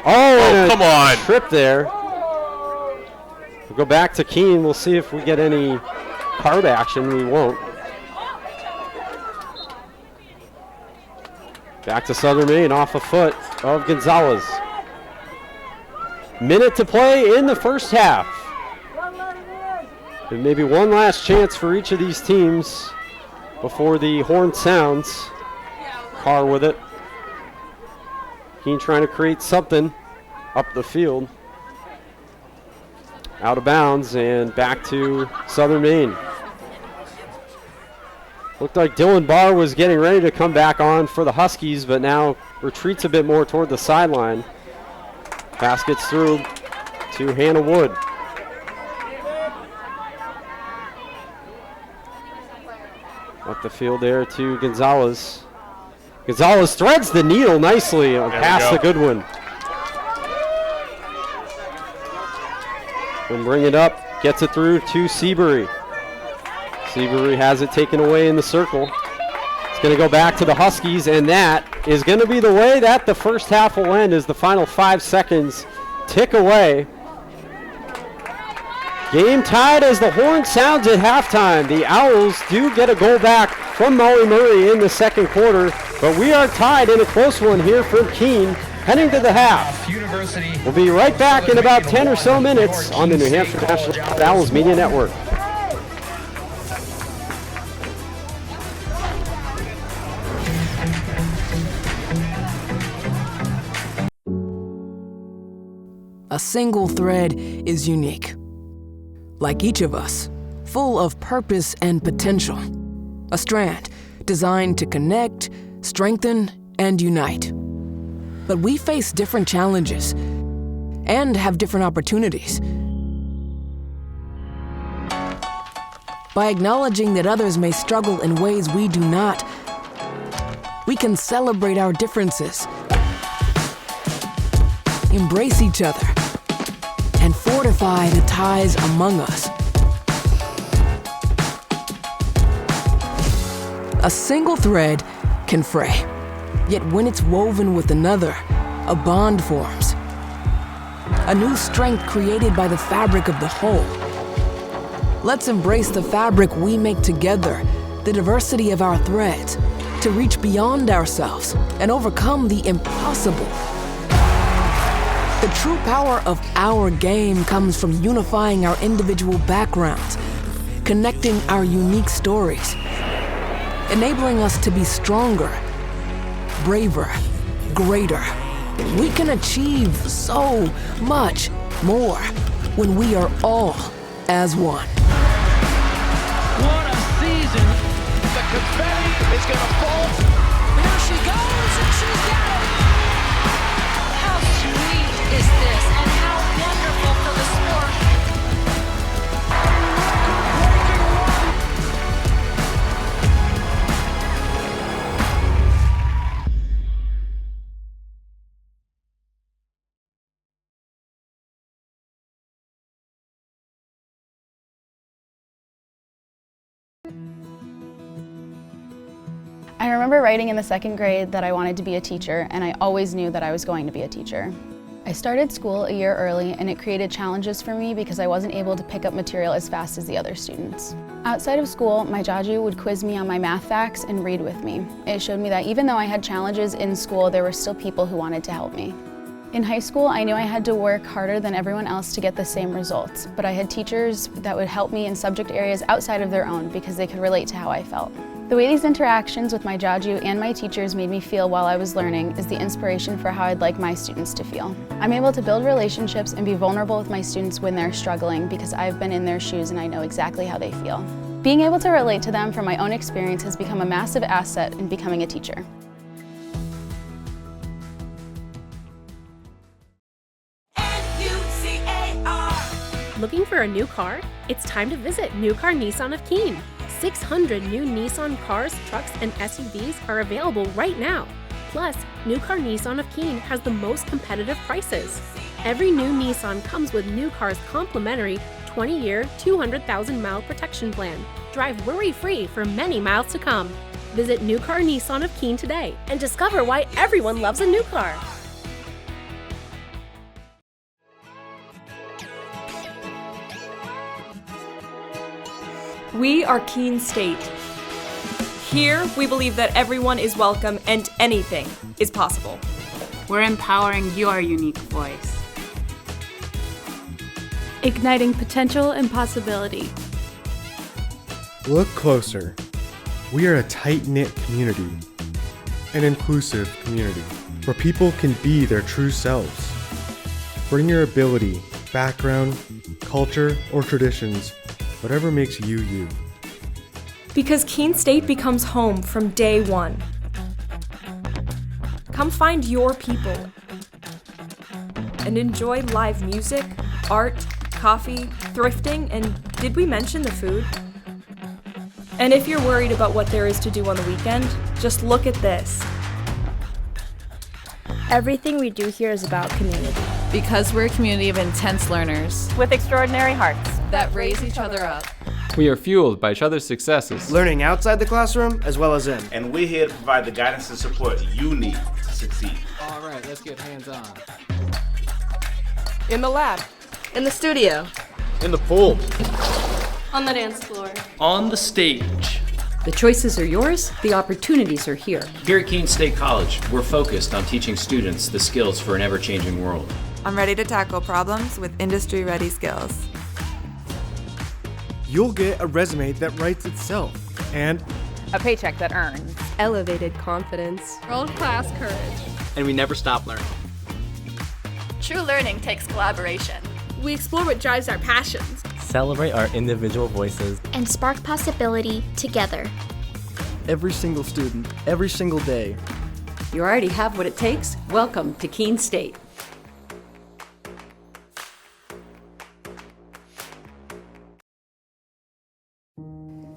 Oh, come on. Trip there. We'll go back to Keene. We'll see if we get any card action. We won't. Back to Southern Maine off a foot of Gonzalez. Minute to play in the first half. And maybe one last chance for each of these teams before the horn sounds. Carr with it. Keene trying to create something up the field. Out of bounds and back to Southern Maine. Looked like Dylan Barr was getting ready to come back on for the Huskies, but now retreats a bit more toward the sideline. Pass gets through to Hannah Wood. Up the field there to Gonzalez. Gonzalez threads the needle nicely past the Goodwin. And bring it up, gets it through to Seabury. Seabury has it taken away in the circle. It's going to go back to the Huskies, and that is going to be the way that the first half will end as the final 5 seconds tick away. Game tied as the horn sounds at halftime. The Owls do get a goal back from Molly Murray in the second quarter, but we are tied in a close one here from Keene heading to the half. We'll be right back in about 10 or so minutes on the New Hampshire National Owls Media Network. A single thread is unique. Like each of us, full of purpose and potential. A strand designed to connect, strengthen, and unite. But we face different challenges and have different opportunities. By acknowledging that others may struggle in ways we do not, we can celebrate our differences, embrace each other, and fortify the ties among us. A single thread can fray, yet when it's woven with another, a bond forms. A new strength created by the fabric of the whole. Let's embrace the fabric we make together, the diversity of our threads, to reach beyond ourselves and overcome the impossible. The true power of our game comes from unifying our individual backgrounds, connecting our unique stories, enabling us to be stronger, braver, greater. We can achieve so much more when we are all as one. What a season! The confetti is gonna fall. There she goes, and she's got it! How sweet is this, and how wonderful for the sport. I remember writing in the second grade that I wanted to be a teacher, and I always knew that I was going to be a teacher. I started school a year early, and it created challenges for me because I wasn't able to pick up material as fast as the other students. Outside of school, my Jaju would quiz me on my math facts and read with me. It showed me that even though I had challenges in school, there were still people who wanted to help me. In high school, I knew I had to work harder than everyone else to get the same results, but I had teachers that would help me in subject areas outside of their own because they could relate to how I felt. The way these interactions with my Jaju and my teachers made me feel while I was learning is the inspiration for how I'd like my students to feel. I'm able to build relationships and be vulnerable with my students when they're struggling because I've been in their shoes and I know exactly how they feel. Being able to relate to them from my own experience has become a massive asset in becoming a teacher. Looking for a new car? It's time to visit New Car Nissan of Keene. 600 new Nissan cars, trucks, and SUVs are available right now. Plus, New Car Nissan of Keene has the most competitive prices. Every new Nissan comes with New Car's complimentary 20-year, 200,000-mile protection plan. Drive worry-free for many miles to come. Visit New Car Nissan of Keene today and discover why everyone loves a new car. We are Keene State. Here, we believe that everyone is welcome and anything is possible. We're empowering your unique voice. Igniting potential and possibility. Look closer. We are a tight-knit community, an inclusive community, where people can be their true selves. Bring your ability, background, culture, or traditions, whatever makes you you. Because Keene State becomes home from day one. Come find your people and enjoy live music, art, coffee, thrifting, and did we mention the food? And if you're worried about what there is to do on the weekend, just look at this. Everything we do here is about community. Because we're a community of intense learners with extraordinary hearts that raise each other up. We are fueled by each other's successes, learning outside the classroom as well as in. And we're here to provide the guidance and support you need to succeed. All right, let's get hands-on. In the lab. In the studio. In the pool. On the dance floor. On the stage. The choices are yours, the opportunities are here. Here at Keene State College, we're focused on teaching students the skills for an ever-changing world. I'm ready to tackle problems with industry-ready skills. You'll get a resume that writes itself, and a paycheck that earns, elevated confidence, world-class courage. And we never stop learning. True learning takes collaboration. We explore what drives our passions, celebrate our individual voices, and spark possibility together. Every single student, every single day. You already have what it takes. Welcome to Keene State.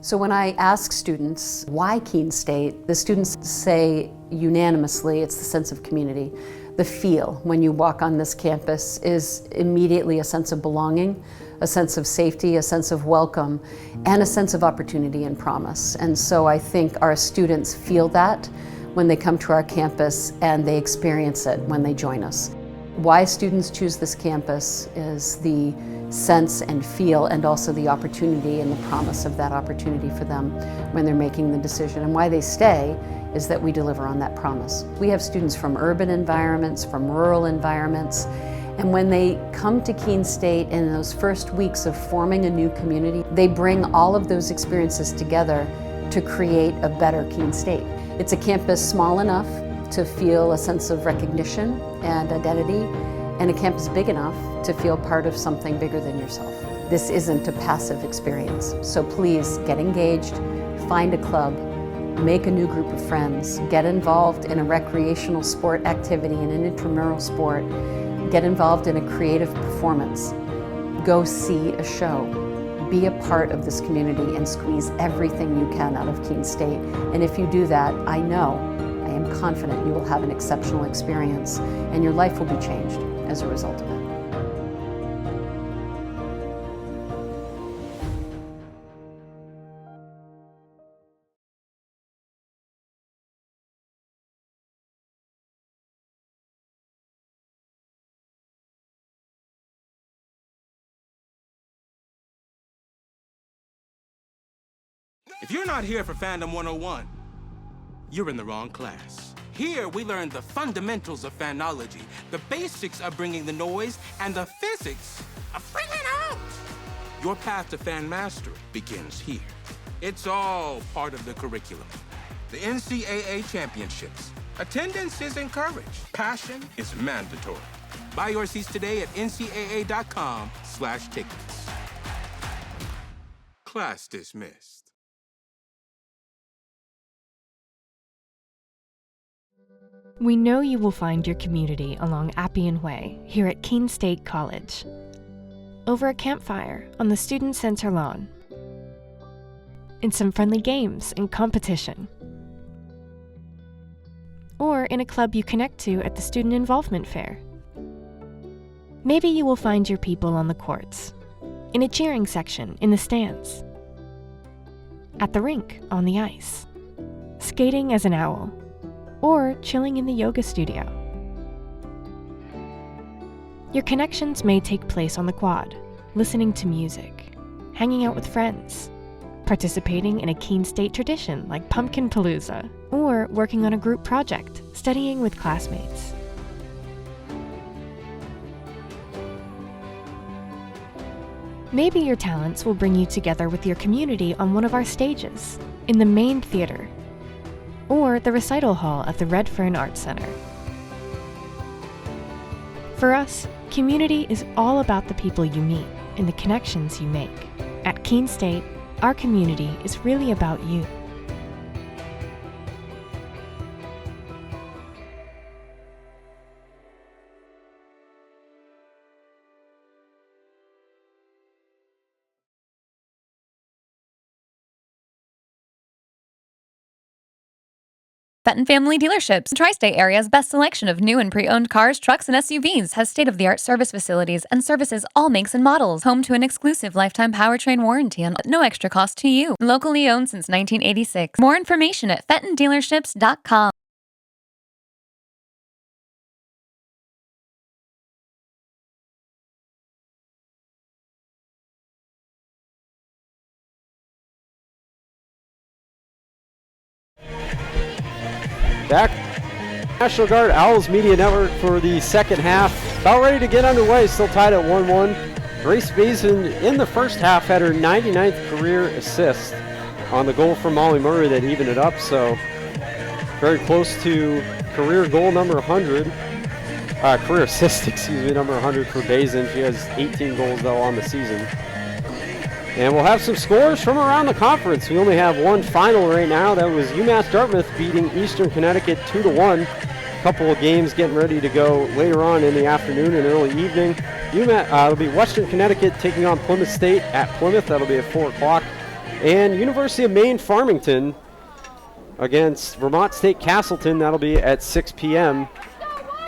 So when I ask students why Keene State, the students say unanimously it's the sense of community. The feel when you walk on this campus is immediately a sense of belonging, a sense of safety, a sense of welcome, and a sense of opportunity and promise. And so I think our students feel that when they come to our campus, and they experience it when they join us. Why students choose this campus is the sense and feel, and also the opportunity and the promise of that opportunity for them when they're making the decision. And why they stay is that we deliver on that promise. We have students from urban environments, from rural environments, and when they come to Keene State in those first weeks of forming a new community, they bring all of those experiences together to create a better Keene State. It's a campus small enough to feel a sense of recognition and identity, and a campus big enough to feel part of something bigger than yourself. This isn't a passive experience, so please get engaged, find a club, make a new group of friends, get involved in a recreational sport activity, in an intramural sport, get involved in a creative performance, go see a show, be a part of this community and squeeze everything you can out of Keene State. And if you do that, I am confident you will have an exceptional experience and your life will be changed as a result of it. If you're not here for Fandom 101, you're in the wrong class. Here, we learn the fundamentals of fanology, the basics of bringing the noise, and the physics of bringing it out. Your path to fan mastery begins here. It's all part of the curriculum. The NCAA championships. Attendance is encouraged. Passion is mandatory. Buy your seats today at ncaa.com/tickets. Class dismissed. We know you will find your community along Appian Way here at Keene State College. Over a campfire on the Student Center lawn. In some friendly games and competition. Or in a club you connect to at the Student Involvement Fair. Maybe you will find your people on the courts, in a cheering section in the stands, at the rink on the ice, skating as an owl, or chilling in the yoga studio. Your connections may take place on the quad, listening to music, hanging out with friends, participating in a Keene State tradition like Pumpkin Palooza, or working on a group project, studying with classmates. Maybe your talents will bring you together with your community on one of our stages, in the main theater, or the recital hall at the Red Fern Arts Center. For us, community is all about the people you meet and the connections you make. At Keene State, our community is really about you. Fenton Family Dealerships, Tri-State area's best selection of new and pre-owned cars, trucks, and SUVs, has state-of-the-art service facilities and services all makes and models. Home to an exclusive lifetime powertrain warranty and no extra cost to you. Locally owned since 1986. More information at fentondealerships.com. Back, National Guard Owls Media Network for the second half. About ready to get underway, still tied at 1-1. Grace Basin in the first half had her 99th career assist on the goal from Molly Murray that evened it up, so very close to career goal number 100. Career assist, number 100 for Basin. She has 18 goals though on the season. And we'll have some scores from around the conference. We only have one final right now. That was UMass Dartmouth beating Eastern Connecticut 2-1. A couple of games getting ready to go later on in the afternoon and early evening. It'll be Western Connecticut taking on Plymouth State at Plymouth. That'll be at 4 o'clock. And University of Maine Farmington against Vermont State Castleton. That'll be at 6 p.m.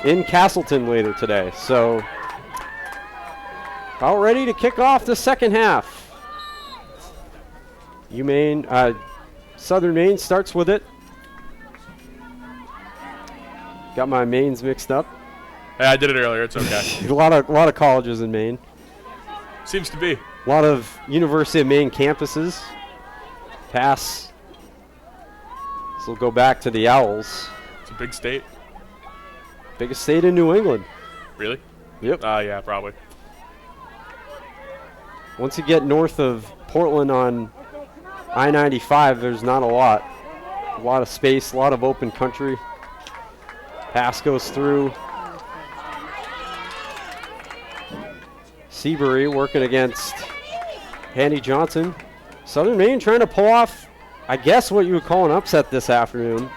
in Castleton later today. So about ready to kick off the second half. Southern Maine starts with it. Got my Maines mixed up. Hey, I did it earlier. It's okay. a lot of colleges in Maine. Seems to be. A lot of University of Maine campuses. Pass. This will go back to the Owls. It's a big state. Biggest state in New England. Really? Yep. Yeah, probably. Once you get north of Portland on I-95, there's not a lot. A lot of space, a lot of open country. Pass goes through. Seabury working against Handy Johnson. Southern Maine trying to pull off, I guess, what you would call an upset this afternoon.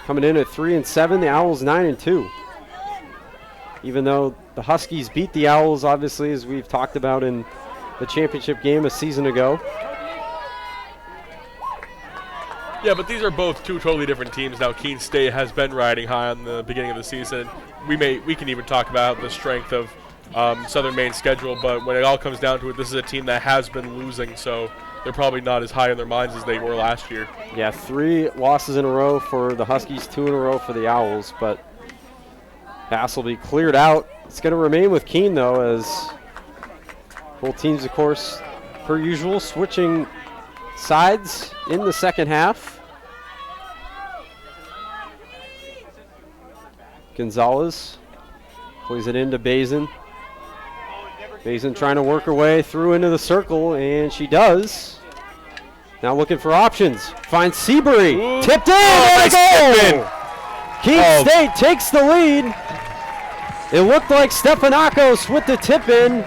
Coming in at 3-7, the Owls 9-2. Even though the Huskies beat the Owls, obviously, as we've talked about in the championship game a season ago. Yeah, but these are both two totally different teams now. Keene State has been riding high on the beginning of the season. We can even talk about the strength of Southern Maine's schedule, but when it all comes down to it, this is a team that has been losing, so they're probably not as high in their minds as they were last year. Yeah, 3 losses in a row for the Huskies, 2 in a row for the Owls, but pass will be cleared out. It's going to remain with Keene, though, as both teams, of course, per usual, switching sides in the second half. Gonzalez plays it into Bazin. Bazin trying to work her way through into the circle, and she does. Now looking for options. Finds Seabury. Ooh. Tipped in. Nice tip in. Keene State takes the lead. It looked like Stefanakos with the tip in.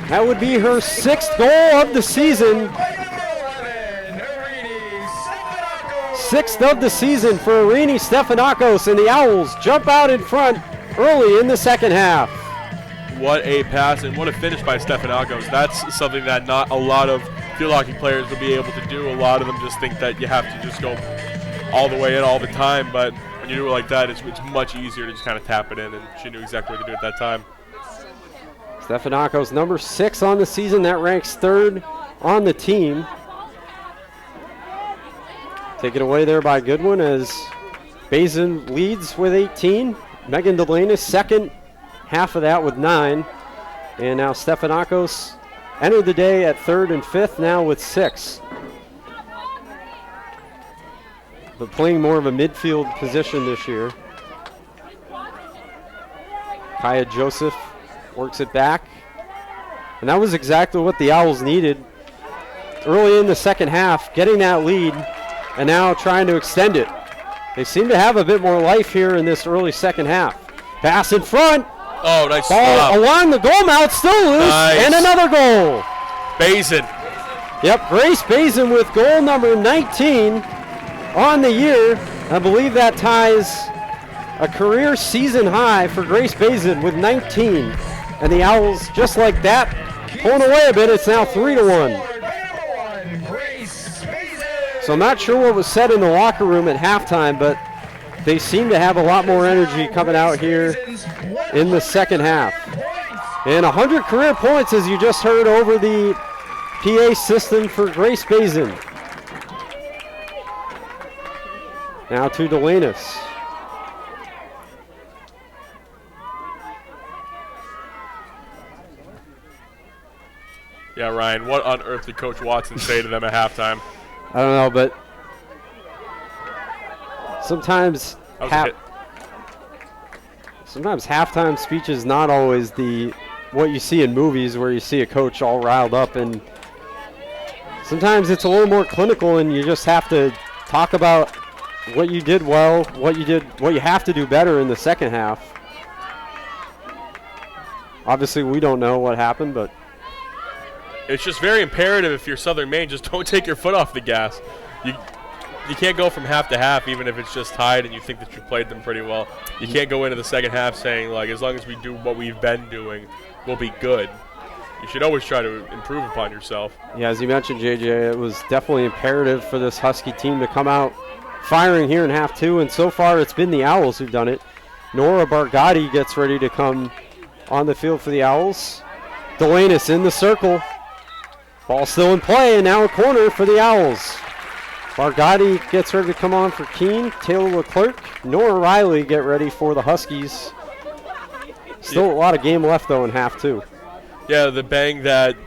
That would be her 6th goal of the season. 6th of the season for Irini Stefanakos, and the Owls jump out in front early in the second half. What a pass and what a finish by Stefanakos. That's something that not a lot of field hockey players will be able to do. A lot of them just think that you have to just go all the way in all the time, but when you do it like that, it's much easier to just kind of tap it in, and she knew exactly what to do at that time. Stephanakos, number 6 on the season. That ranks 3rd on the team. Taken away there by Goodwin as Bazin leads with 18. Megan Delaney second half of that with 9. And now Stephanakos entered the day at 3rd and 5th now with 6. But playing more of a midfield position this year. Kaya Joseph works it back. And that was exactly what the Owls needed early in the second half, getting that lead and now trying to extend it. They seem to have a bit more life here in this early second half. Pass in front. Oh, nice ball stop. along the goal mouth, still loose, Nice. and another goal. Bazin. Yep, Grace Bazin with goal number 19 on the year. I believe that ties a career season high for Grace Bazin with 19. And the Owls, just like that, pulling away a bit. It's now 3-1. So I'm not sure what was said in the locker room at halftime, but they seem to have a lot more energy coming out here in the second half. And 100 career points, as you just heard over the PA system for Grace Bazin. Now to Delanis. Yeah, Ryan, what on earth did Coach Watson say to them at halftime? I don't know, but sometimes halftime speech is not always what you see in movies where you see a coach all riled up, and sometimes it's a little more clinical and you just have to talk about what you did well, what you have to do better in the second half. Obviously we don't know what happened, but it's just very imperative if you're Southern Maine, just don't take your foot off the gas. You can't go from half to half even if it's just tied and you think that you played them pretty well. You can't go into the second half saying, like, as long as we do what we've been doing, we'll be good. You should always try to improve upon yourself. Yeah, as you mentioned, JJ, it was definitely imperative for this Husky team to come out firing here in half 2, and so far it's been the Owls who've done it. Nora Bargatti gets ready to come on the field for the Owls. Delanis in the circle. Ball still in play, and now a corner for the Owls. Bargatti gets ready to come on for Keene. Taylor Leclerc, Nora Riley get ready for the Huskies. Still a lot of game left, though, in half 2. Yeah, the bang that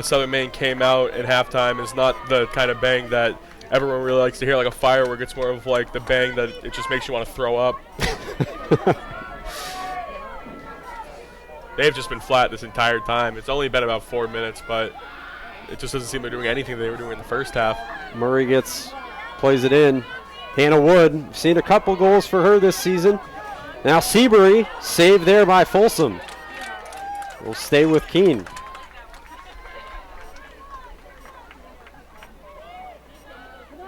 Southern Maine came out at halftime is not the kind of bang that everyone really likes to hear, like a firework. It's more of like the bang that it just makes you want to throw up. They've just been flat this entire time. It's only been about 4 minutes, but it just doesn't seem they're doing anything they were doing in the first half. Murray plays it in. Hannah Wood, seen a couple goals for her this season. Now Seabury, saved there by Folsom. Will stay with Keene.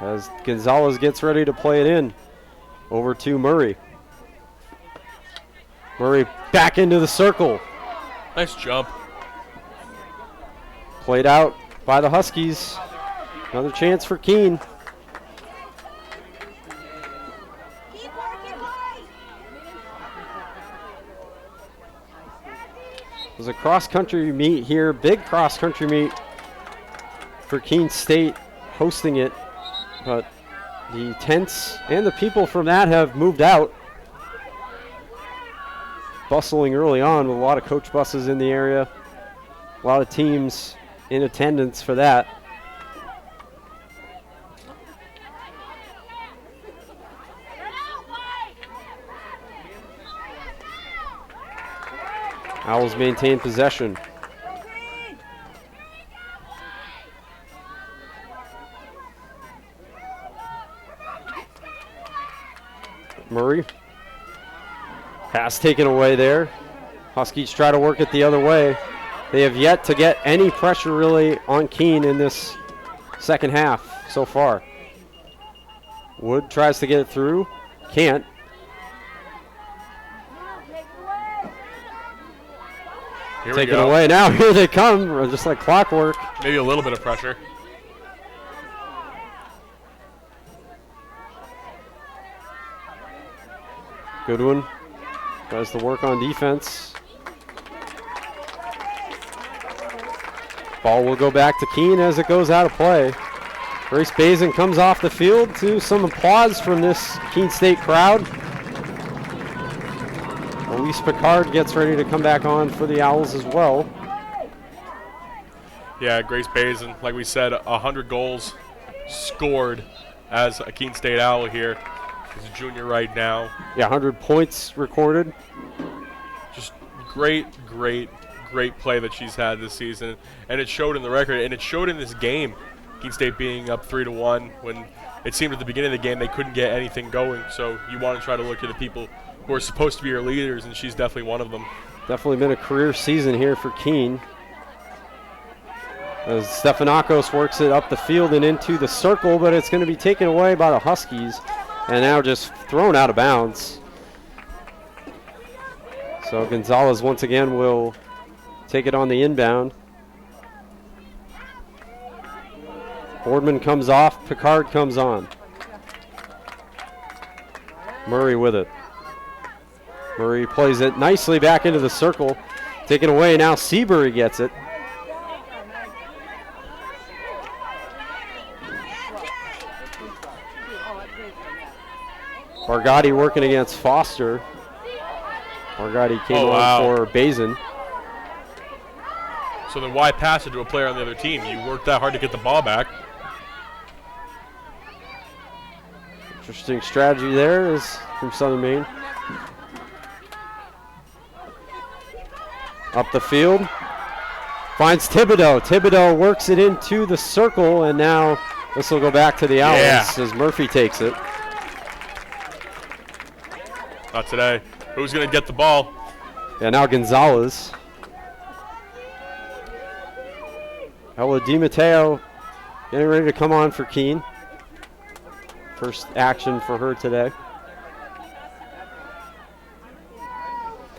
As Gonzalez gets ready to play it in. Over to Murray. Murray back into the circle. Nice jump. Played out by the Huskies. Another chance for Keene. There's a cross-country meet here, big cross-country meet for Keene State hosting it, but the tents and the people from that have moved out. Bustling early on with a lot of coach buses in the area, a lot of teams in attendance for that. Owls maintain possession. Murray. Pass taken away there. Huskies try to work it the other way. They have yet to get any pressure really on Keene in this second half so far. Wood tries to get it through. Can't. Take it away. Now here they come, just like clockwork. Maybe a little bit of pressure. Goodwin tries to work on defense. Ball will go back to Keene as it goes out of play. Grace Bazin comes off the field to some applause from this Keene State crowd. Elise Picard gets ready to come back on for the Owls as well. Yeah, Grace Bazin, like we said, 100 goals scored as a Keene State Owl here. She's a junior right now. Yeah, 100 points recorded. Just great play that she's had this season, and it showed in the record, and it showed in this game. Keene State being up 3-1 when it seemed at the beginning of the game they couldn't get anything going. So you want to try to look at the people who are supposed to be your leaders, and she's definitely one of them. Definitely been a career season here for Keene. As Stefanakos works it up the field and into the circle, but it's going to be taken away by the Huskies, and now just thrown out of bounds. So Gonzalez once again will take it on the inbound. Boardman comes off, Picard comes on. Murray with it. Murray plays it nicely back into the circle. Taken away, now Seabury gets it. Bargatti working against Foster. Bargatti came on for Bazin. So then why pass it to a player on the other team? You worked that hard to get the ball back. Interesting strategy there is from Southern Maine. Up the field. Finds Thibodeau. Thibodeau works it into the circle, and now this will go back to the Owls as Murphy takes it. Not today. Who's going to get the ball? Yeah, now Gonzalez. Ella DiMatteo getting ready to come on for Keene. First action for her today.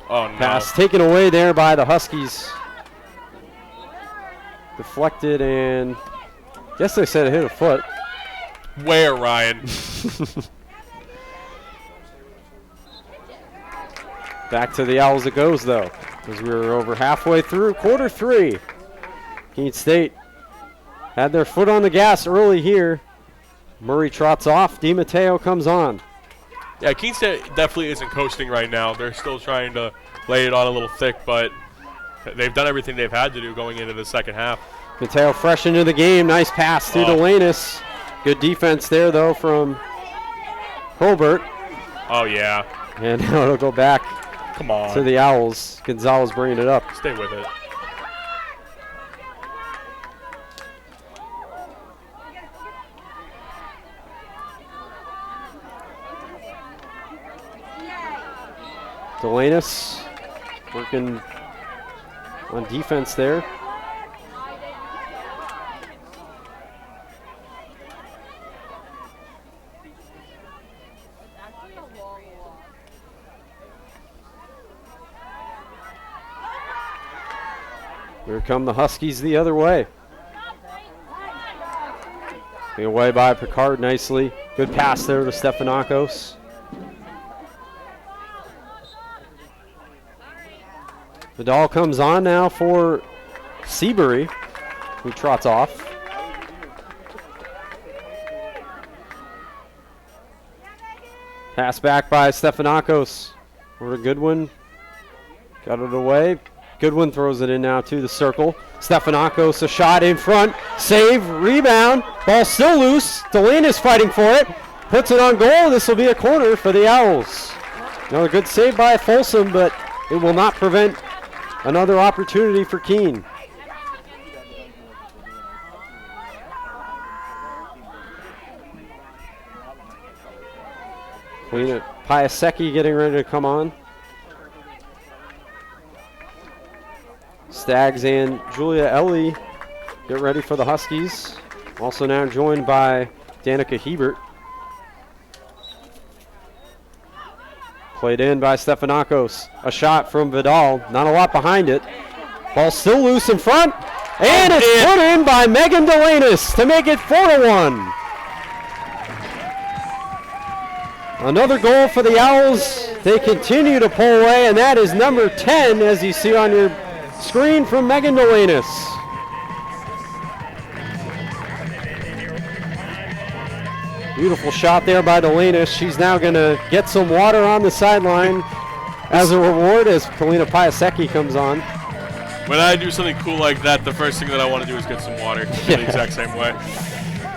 Oh, no. Pass taken away there by the Huskies. Deflected, and guess they said it hit a foot. Where, Ryan? Back to the Owls it goes, though, as we were over halfway through quarter three. Keene State had their foot on the gas early here. Murray trots off. DiMatteo comes on. Yeah, Keene State definitely isn't coasting right now. They're still trying to lay it on a little thick, but they've done everything they've had to do going into the second half. Mateo fresh into the game. Nice pass to Delanus. Good defense there, though, from Colbert. Oh, yeah. And now it'll go back to the Owls. Gonzalez bringing it up. Stay with it. Delanus working on defense there. Here come the Huskies the other way. Away by Picard nicely. Good pass there to Stefanakos. Vidal comes on now for Seabury, who trots off. Pass back by Stefanakos. Over to Goodwin. Got it away. Goodwin throws it in now to the circle. Stefanakos, a shot in front. Save, rebound. Ball still loose. Delanus fighting for it. Puts it on goal. This will be a corner for the Owls. Another good save by Folsom, but it will not prevent another opportunity for Keene. Piasecki getting ready to come on. Staggs and Julia Ellie get ready for the Huskies. Also now joined by Danica Hebert. Played in by Stefanakos. A shot from Vidal. Not a lot behind it. Ball still loose in front. And it's put in by Megan Delanus to make it 4-1. Another goal for the Owls. They continue to pull away, and that is number 10, as you see on your screen, from Megan Delanus. Beautiful shot there by Delanus. She's now going to get some water on the sideline as a reward as Kalina Piasecki comes on. When I do something cool like that, the first thing that I want to do is get some water. The exact same way.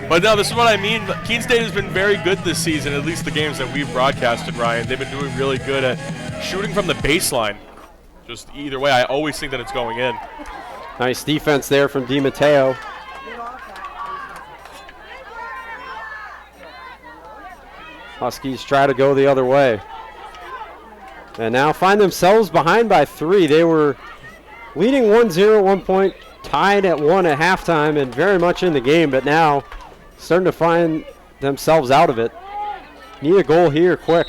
But no, this is what I mean. Keene State has been very good this season, at least the games that we've broadcasted, Ryan. They've been doing really good at shooting from the baseline. Just either way, I always think that it's going in. Nice defense there from Di Matteo. Huskies try to go the other way. And now find themselves behind by 3. They were leading 1-0 at one point, tied at 1 at halftime, and very much in the game, but now starting to find themselves out of it. Need a goal here quick.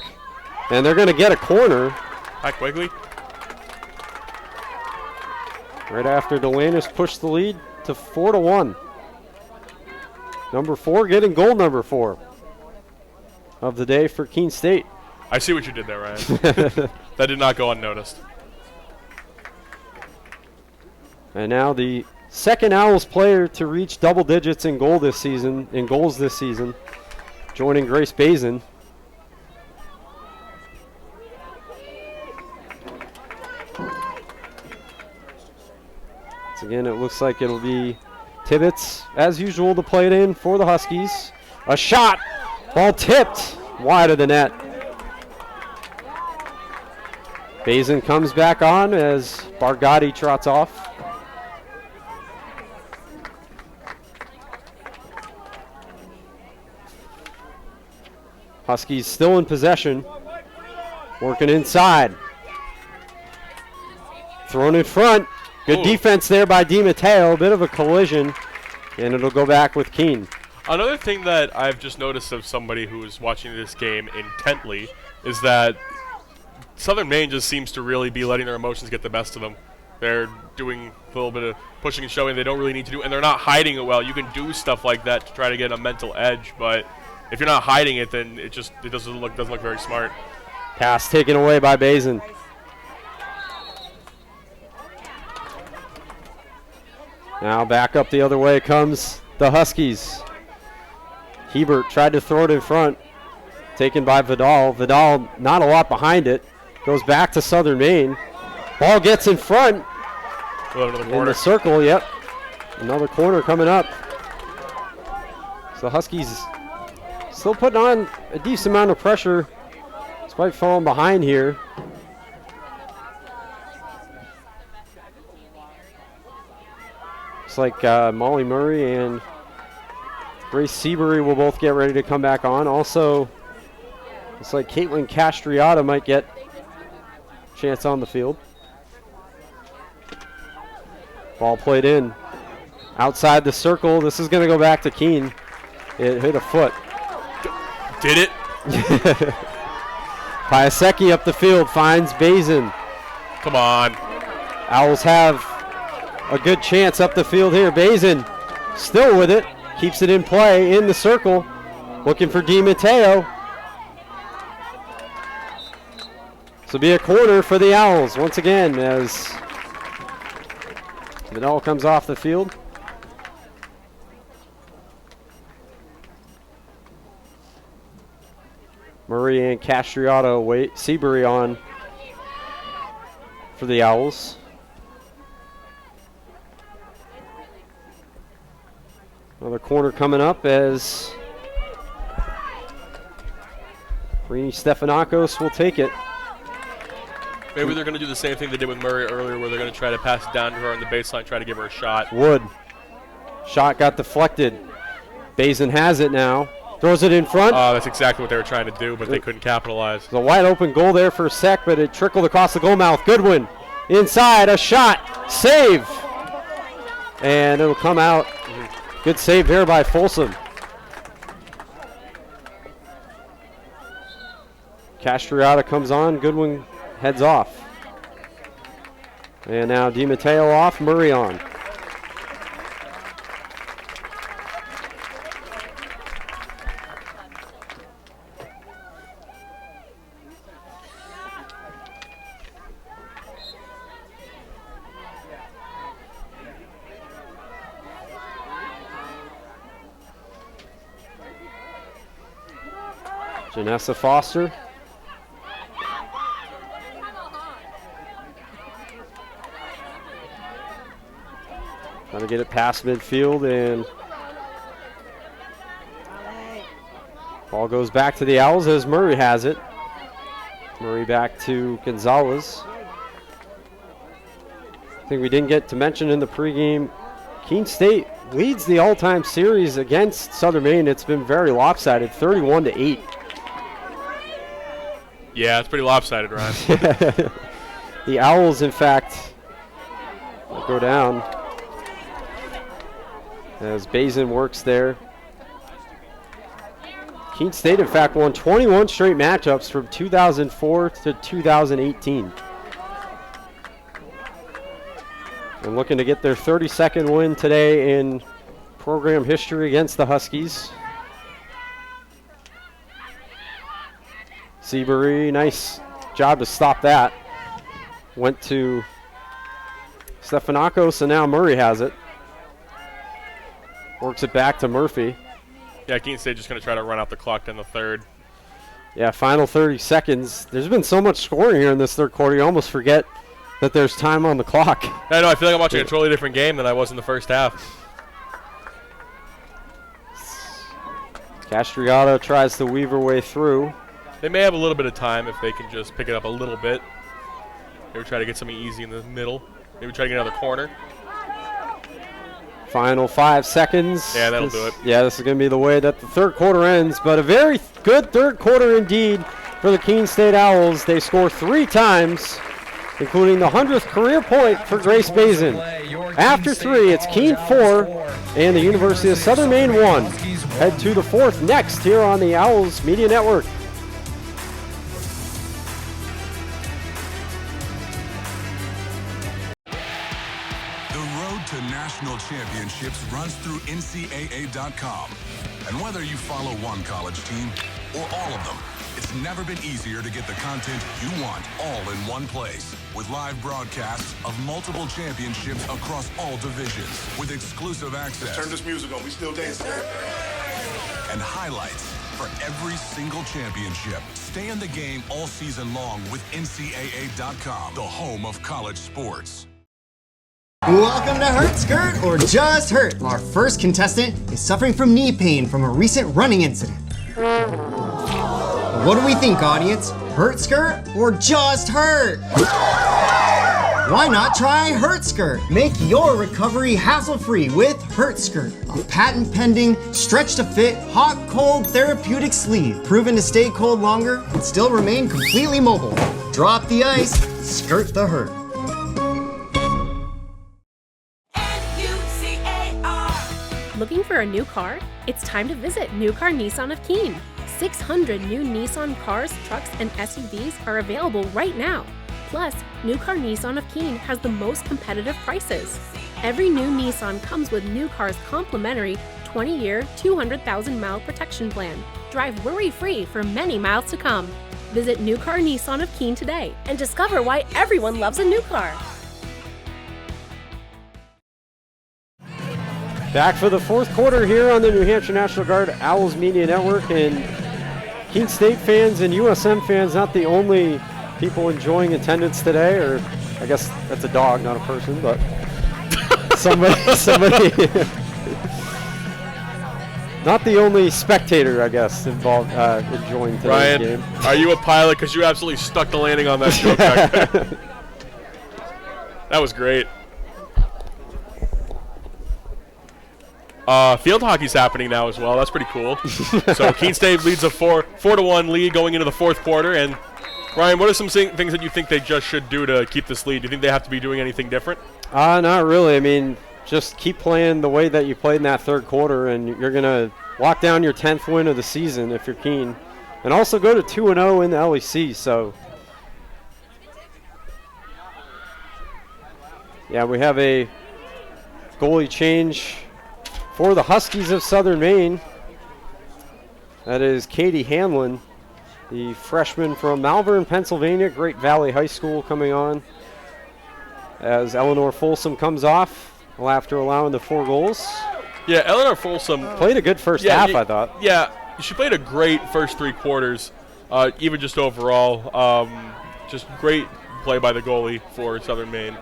And they're going to get a corner. Hi, Quigley. Right after Delanus pushed the lead to 4-1. Number 4 getting goal number 4 of the day for Keene State. I see what you did there, Ryan. That did not go unnoticed. And now the second Owls player to reach double digits in goals this season, joining Grace Bazin. Once again, it looks like it'll be Tibbetts, as usual, to play it in for the Huskies. A shot, ball tipped wide of the net. Bazin comes back on as Bargatti trots off. Huskies still in possession, working inside. Thrown in front. Good defense there by Di Matteo. Bit of a collision, and it'll go back with Keene. Another thing that I've just noticed of somebody who is watching this game intently is that Southern Maine just seems to really be letting their emotions get the best of them. They're doing a little bit of pushing and showing they don't really need to do, and they're not hiding it well. You can do stuff like that to try to get a mental edge, but if you're not hiding it, then it doesn't look very smart. Pass taken away by Bazin. Now back up the other way comes the Huskies. Hebert tried to throw it in front. Taken by Vidal. Vidal not a lot behind it. Goes back to Southern Maine. Ball gets in front. In the circle, yep. Another corner coming up. So Huskies still putting on a decent amount of pressure despite falling behind here. Looks like Molly Murray and Grace Seabury will both get ready to come back on. Also, looks like Caitlin Castriata might get a chance on the field. Ball played in. Outside the circle. This is going to go back to Keene. It hit a foot. Did it? Piasecki up the field finds Bazin. Come on. Owls have a good chance up the field here. Bazin still with it. Keeps it in play in the circle. Looking for Di Matteo. This will be a corner for the Owls once again as Vidal comes off the field. Murray and Castriato wait. Seabury on for the Owls. Another corner coming up as Rini Stefanakos will take it. Maybe they're going to do the same thing they did with Murray earlier where they're going to try to pass it down to her on the baseline, try to give her a shot. Wood. Shot got deflected. Bazin has it now. Throws it in front. That's exactly what they were trying to do, but they couldn't capitalize. There's a wide open goal there for a sec, but it trickled across the goal mouth. Goodwin inside, a shot, save. And it'll come out. Good save there by Folsom. Castriata comes on, Goodwin heads off. And now Di Matteo off, Murray on. Janessa Foster. Trying to get it past midfield, and ball goes back to the Owls as Murray has it. Murray back to Gonzalez. I think we didn't get to mention in the pregame, Keene State leads the all-time series against Southern Maine. It's been very lopsided, 31-8. Yeah, it's pretty lopsided, Ryan. The Owls, in fact, will go down as Bazin works there. Keene State, in fact, won 21 straight matchups from 2004 to 2018. And looking to get their 32nd win today in program history against the Huskies. Seabury, nice job to stop that. Went to Stefanakos, and now Murray has it. Works it back to Murphy. Yeah, Keene State just going to try to run out the clock in the third. Yeah, final 30 seconds. There's been so much scoring here in this third quarter, you almost forget that there's time on the clock. I know, I feel like I'm watching a totally different game than I was in the first half. Castriata tries to weave her way through. They may have a little bit of time if they can just pick it up a little bit. Maybe try to get something easy in the middle. Maybe try to get another corner. Final 5 seconds. Yeah, that'll do it. Yeah, this is going to be the way that the third quarter ends, but a very good third quarter indeed for the Keene State Owls. They score 3 times, including the 100th career point for Grace Bazin. After 3, it's Keene 4 and the University of Southern Maine 1. Head to the 4th next here on the Owls Media Network. To national championships runs through NCAA.com. And whether you follow one college team or all of them, it's never been easier to get the content you want all in one place. With live broadcasts of multiple championships across all divisions, with exclusive access. Turn this music on, we still dancing. And highlights for every single championship. Stay in the game all season long with NCAA.com, the home of college sports. Welcome to Hurt Skirt or Just Hurt. Our first contestant is suffering from knee pain from a recent running incident. What do we think, audience? Hurt Skirt or Just Hurt? Why not try Hurt Skirt? Make your recovery hassle-free with Hurt Skirt, a patent-pending, stretch-to-fit, hot-cold therapeutic sleeve, proven to stay cold longer and still remain completely mobile. Drop the ice, skirt the hurt. Looking for a new car? It's time to visit New Car Nissan of Keene. 600 new Nissan cars, trucks, and SUVs are available right now. Plus, New Car Nissan of Keene has the most competitive prices. Every new Nissan comes with New Car's complimentary 20-year, 200,000-mile protection plan. Drive worry-free for many miles to come. Visit New Car Nissan of Keene today and discover why everyone loves a new car. Back for the fourth quarter here on the New Hampshire National Guard Owls Media Network, and Keene State fans and USM fans not the only people enjoying attendance today, or I guess that's a dog, not a person, but somebody not the only spectator, I guess, involved enjoying today's game. Ryan, are you a pilot? Because you absolutely stuck the landing on that joke back there. That was great. Field hockey's happening now as well. That's pretty cool. So Keene State leads a 4-1 lead going into the fourth quarter. And Ryan, what are some things that you think they just should do to keep this lead? Do you think they have to be doing anything different? Not really. I mean, just keep playing the way that you played in that third quarter, and you're going to lock down your 10th win of the season if you're Keene. And also go to 2-0 in the LEC. So, yeah, we have a goalie change for the Huskies of Southern Maine. That is Katie Hanlon, the freshman from Malvern, Pennsylvania, Great Valley High School, coming on as Eleanor Folsom comes off after allowing the 4 goals. Yeah, Eleanor Folsom played a good first half, I thought. Yeah, she played a great first 3 quarters, even just overall. Just great play by the goalie for Southern Maine.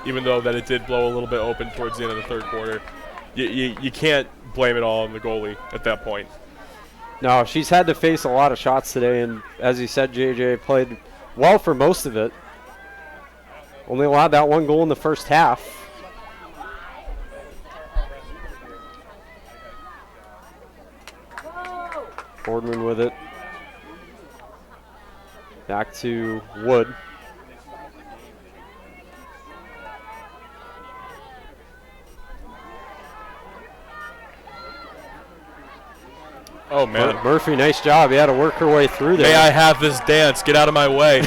Even though that it did blow a little bit open towards the end of the third quarter. You can't blame it all on the goalie at that point. No, she's had to face a lot of shots today, and as you said, JJ played well for most of it. Only allowed that 1 goal in the first half. Boardman with it. Back to Wood. Oh, man. Murphy, nice job. He had to work her way through there. May I have this dance? Get out of my way.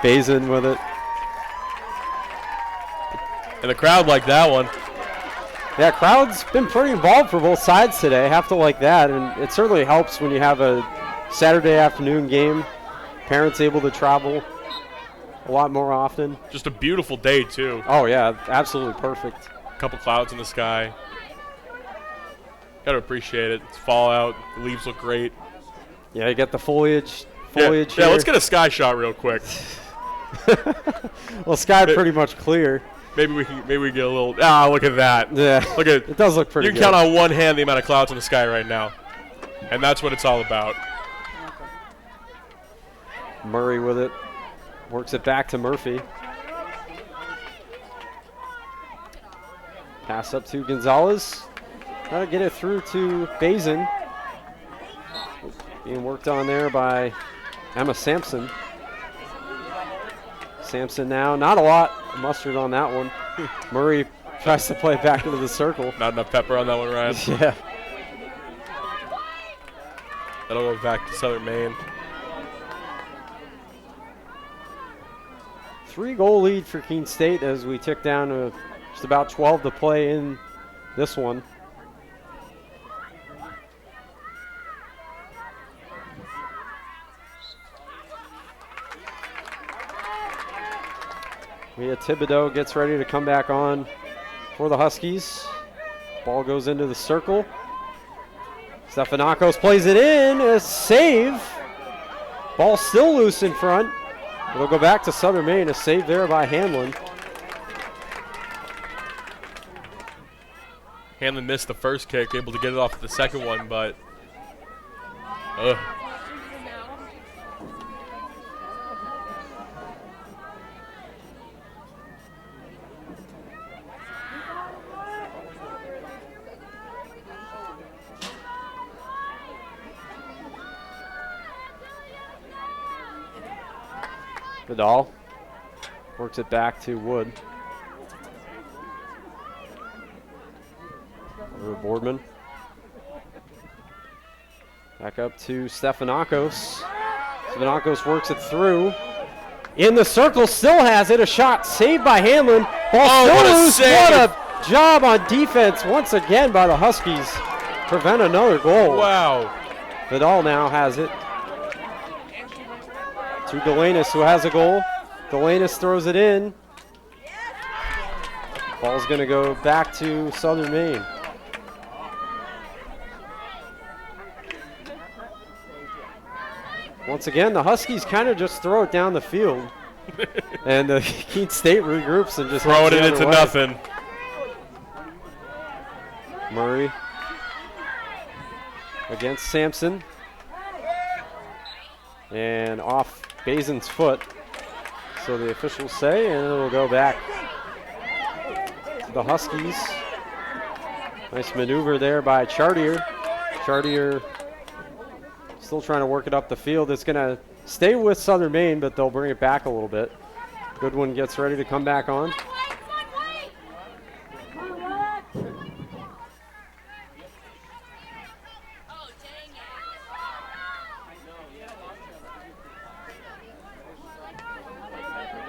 Bazin with it. And the crowd liked that one. Yeah, crowd's been pretty involved for both sides today. Have to like that. And it certainly helps when you have a Saturday afternoon game. Parents able to travel a lot more often. Just a beautiful day, too. Oh, yeah, absolutely perfect. A couple clouds in the sky. Got to appreciate it. It's fall out. The leaves look great. Yeah, you got the foliage Yeah, here. let's get a sky shot real quick. Well, sky pretty much clear. Maybe we get a little. Ah, look at that. Yeah, look at it does look pretty. You can count on one hand the amount of clouds in the sky right now, and that's what it's all about. Murray with it, works it back to Murphy. Pass up to Gonzalez. Try to get it through to Bazin. Being worked on there by Emma Sampson. Sampson now, not a lot of mustard on that one. Murray tries to play it back into the circle. Not enough pepper on that one, Ryan. Yeah. That'll go back to Southern Maine. 3-goal lead for Keene State as we tick down to just about 12 to play in this one. Mia Thibodeau gets ready to come back on for the Huskies. Ball goes into the circle. Stefanakos plays it in. A save. Ball still loose in front. It'll go back to Southern Maine. A save there by Hanlon. Hanlon missed the first kick, able to get it off the second one, but Vidal works it back to Wood. Over to Boardman. Back up to Stefanakos. Stefanakos works it through. In the circle, still has it. A shot saved by Hanlon. Ball still what a loose. save. What a job on defense once again by the Huskies. Prevent another goal. Wow. Vidal now has it. To Delanus, who has a goal. Delanus throws it in. Ball's going to go back to Southern Maine. Once again, the Huskies kind of just throw it down the field. And the Keene State regroups and just throwing it into nothing. Murray against Sampson. And off Bazin's foot. So the officials say, and it'll go back to the Huskies. Nice maneuver there by Chartier. Chartier still trying to work it up the field. It's going to stay with Southern Maine, but they'll bring it back a little bit. Goodwin gets ready to come back on.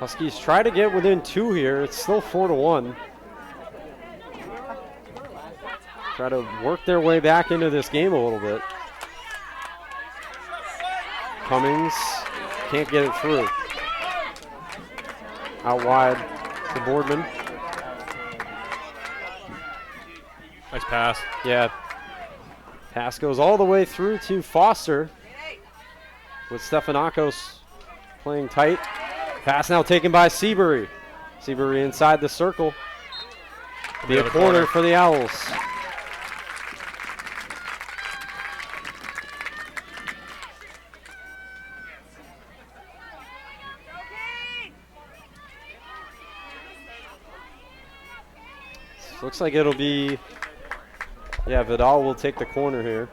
Huskies try to get within 2 here. It's still 4-1. Try to work their way back into this game a little bit. Cummings can't get it through. Out wide to Boardman. Nice pass. Yeah. Pass goes all the way through to Foster with Stephanakos playing tight. Pass now taken by Seabury. Seabury inside the circle. Be a corner for the Owls. Looks like it'll be, yeah, Vidal will take the corner here.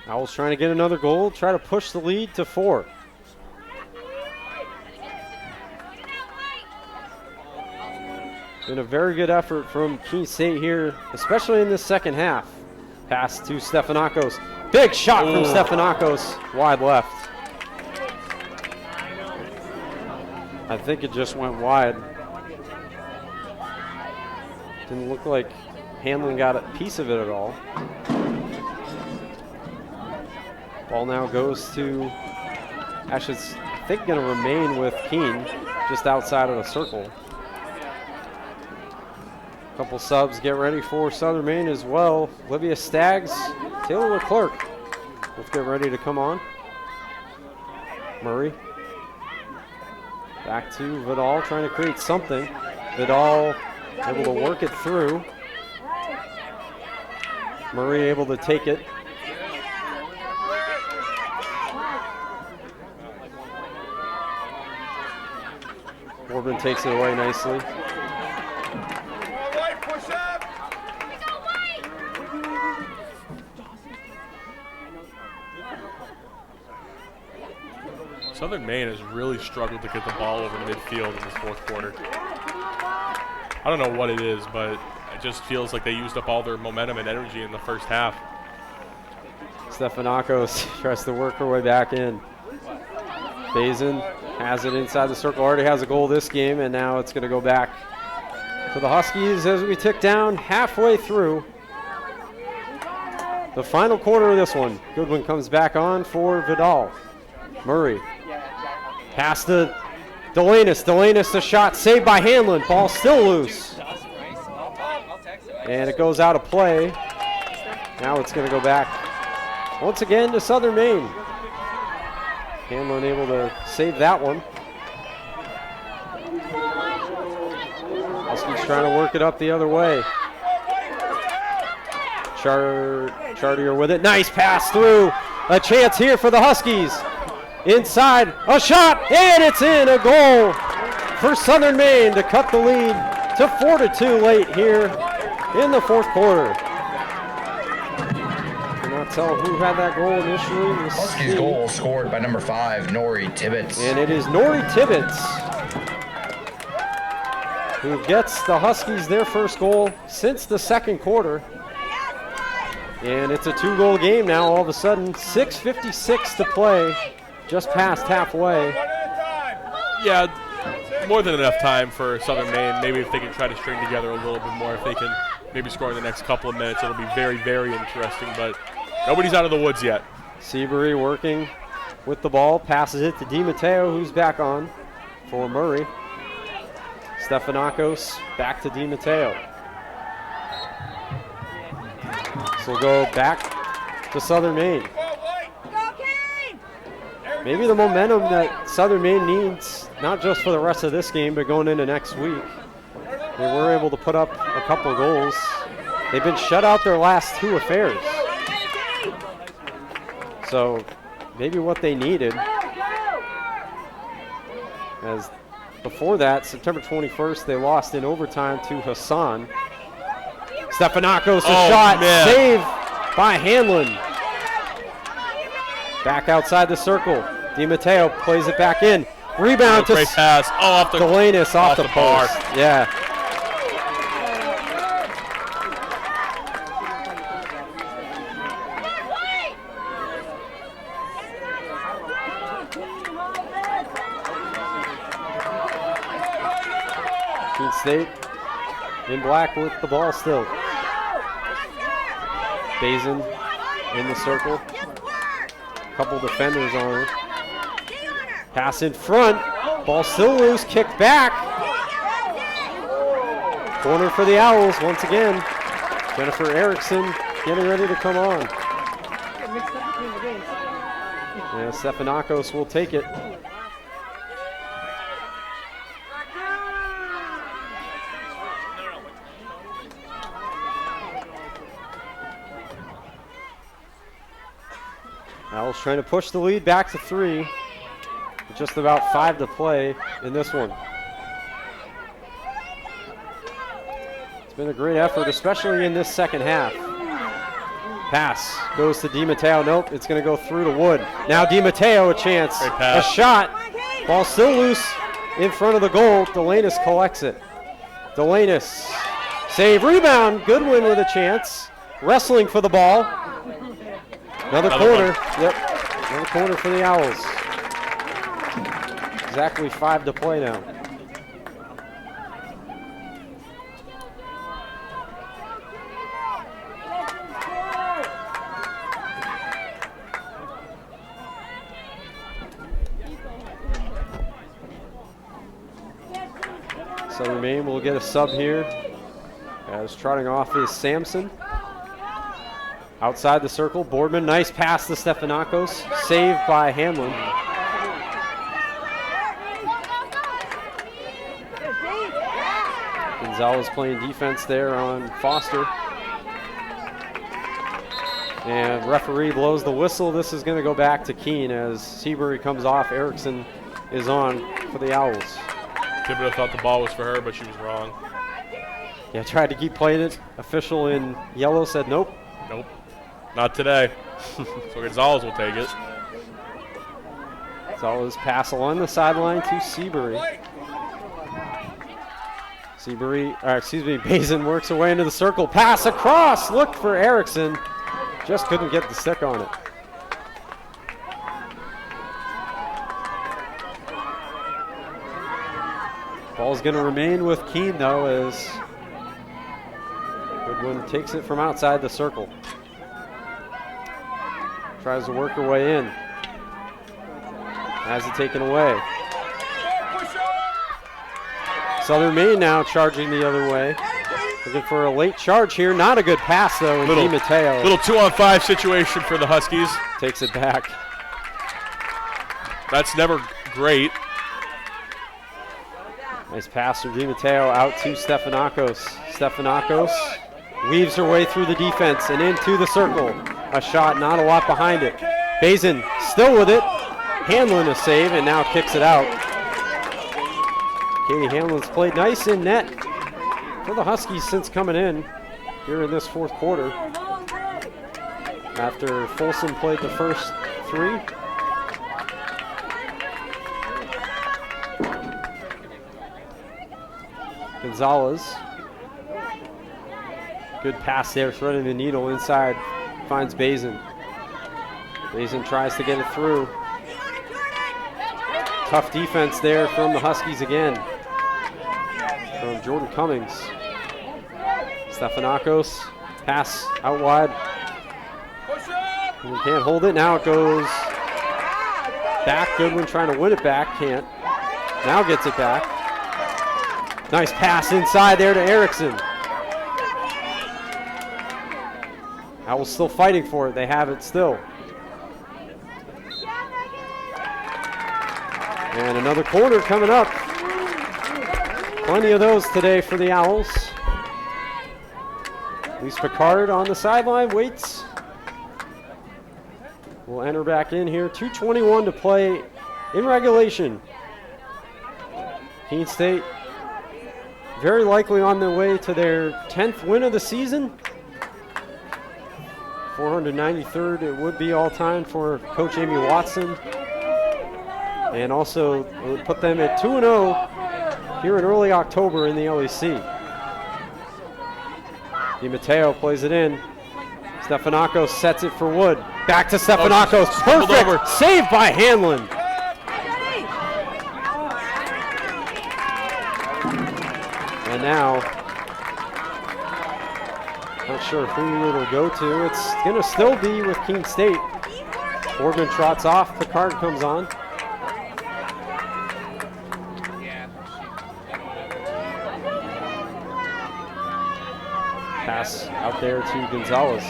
Owls trying to get another goal, try to push the lead to 4. Been a very good effort from Keene State here, especially in this second half. Pass to Stephanakos. Big shot from Stephanakos, wide left. I think it just went wide. Didn't look like Hamlin got a piece of it at all. Ball now goes to, actually it's, I think, going to remain with Keene, just outside of the circle. Couple subs get ready for Southern Maine as well. Olivia Staggs, Taylor Leclerc. Let's get ready to come on. Murray. Back to Vidal, trying to create something. Vidal able to work it through. Murray able to take it. Corbin takes it away nicely. Southern Maine has really struggled to get the ball over midfield in this fourth quarter. I don't know what it is, but it just feels like they used up all their momentum and energy in the first half. Stephanakos tries to work her way back in. Bazin has it inside the circle, already has a goal this game, and now it's going to go back to the Huskies as we tick down halfway through the final quarter of this one. Goodwin comes back on for Vidal. Murray. Pass to Delanis. Delanis, the shot saved by Hanlon. Ball still loose. And it goes out of play. Now it's going to go back once again to Southern Maine. Hanlon able to save that one. Huskies trying to work it up the other way. Chartier with it. Nice pass through. A chance here for the Huskies. Inside, a shot, and it's in, a goal for Southern Maine to cut the lead to 4-2 late here in the fourth quarter. Cannot tell who had that goal initially. Huskies goal scored by number 5, Nori Tibbetts. And it is Nori Tibbetts who gets the Huskies their first goal since the second quarter. And it's a 2-goal game now all of a sudden. 6:56 to play. Just past halfway. Yeah, more than enough time for Southern Maine. Maybe if they can try to string together a little bit more, if they can maybe score in the next couple of minutes, it'll be very, very interesting. But nobody's out of the woods yet. Seabury working with the ball, passes it to DiMatteo, who's back on for Murray. Stephanakos back to DiMatteo. So we'll go back to Southern Maine. Maybe the momentum that Southern Maine needs, not just for the rest of this game, but going into next week. They were able to put up a couple of goals. They've been shut out their last 2 affairs. So maybe what they needed, as before that, September 21st, they lost in overtime to Hassan. Stephanakos, a shot, saved by Hanlon. Back outside the circle. DiMatteo plays it back in. Rebound to great pass. Oh, off the Delanis off the bar. post. Yeah. Keene State in black with the ball still. Bazin in the circle. Couple defenders on her. Pass in front. Ball still loose. Kicked back. Corner for the Owls once again. Jennifer Erickson getting ready to come on. Yeah, Stefanakos will take it. Owls trying to push the lead back to 3. With just about 5 to play in this one. It's been a great effort, especially in this second half. Pass goes to DiMatteo. Nope, it's going to go through to Wood. Now DiMatteo a chance. A shot. Ball still loose in front of the goal. Delanis collects it. Delanis. Save, rebound. Goodwin with a chance. Wrestling for the ball. Another corner. Yep. Another corner for the Owls. Exactly 5 to play now. Southern Maine will get a sub here. As trotting off is Sampson. Outside the circle, Boardman, nice pass to Stefanakos. Saved by Hamlin. Gonzalez playing defense there on Foster. And referee blows the whistle. This is going to go back to Keene as Seabury comes off. Erickson is on for the Owls. Thibodeau thought the ball was for her, but she was wrong. Yeah, tried to keep playing it. Official in yellow said nope. Nope. Not today. So Gonzalez will take it. Gonzalez pass along the sideline to Seabury. Bazin works away into the circle. Pass across. Looked for Erickson. Just couldn't get the stick on it. Ball's going to remain with Keene, though, as Goodwin takes it from outside the circle. Tries to work her way in. Has it taken away. Southern Maine now charging the other way. Looking for a late charge here. Not a good pass, though, in DiMatteo. Little 2-on-5 situation for the Huskies. Takes it back. That's never great. Nice pass from DiMatteo out to Stefanakos. Stefanakos weaves her way through the defense and into the circle. A shot, not a lot behind it. Bazin still with it. Hanlon a save and now kicks it out. Katie Hanlon's played nice in net for the Huskies since coming in here in this fourth quarter. After Folsom played the first 3. Gonzalez. Good pass there, threading the needle inside. Finds Bazin. Bazin tries to get it through. Tough defense there from the Huskies again. From Jordan Cummings. Stefanakos. Pass out wide. And he can't hold it. Now it goes back. Goodwin trying to win it back. Can't. Now gets it back. Nice pass inside there to Erickson. Owls still fighting for it. They have it still. And another corner coming up. Plenty of those today for the Owls. Lise Picard on the sideline, waits. We'll enter back in here. 2:21 to play in regulation. Keene State very likely on their way to their 10th win of the season. 493rd it would be all time for Coach Amy Watson. And also it would put them at 2-0 here in early October in the LEC. DiMatteo plays it in. Stefanakos sets it for Wood. Back to Stefanakos. Perfect. Saved by Hanlon. And now, not sure who it'll go to. It's going to still be with Keene State. Boardman trots off. Picard comes on. Pass out there to Gonzalez.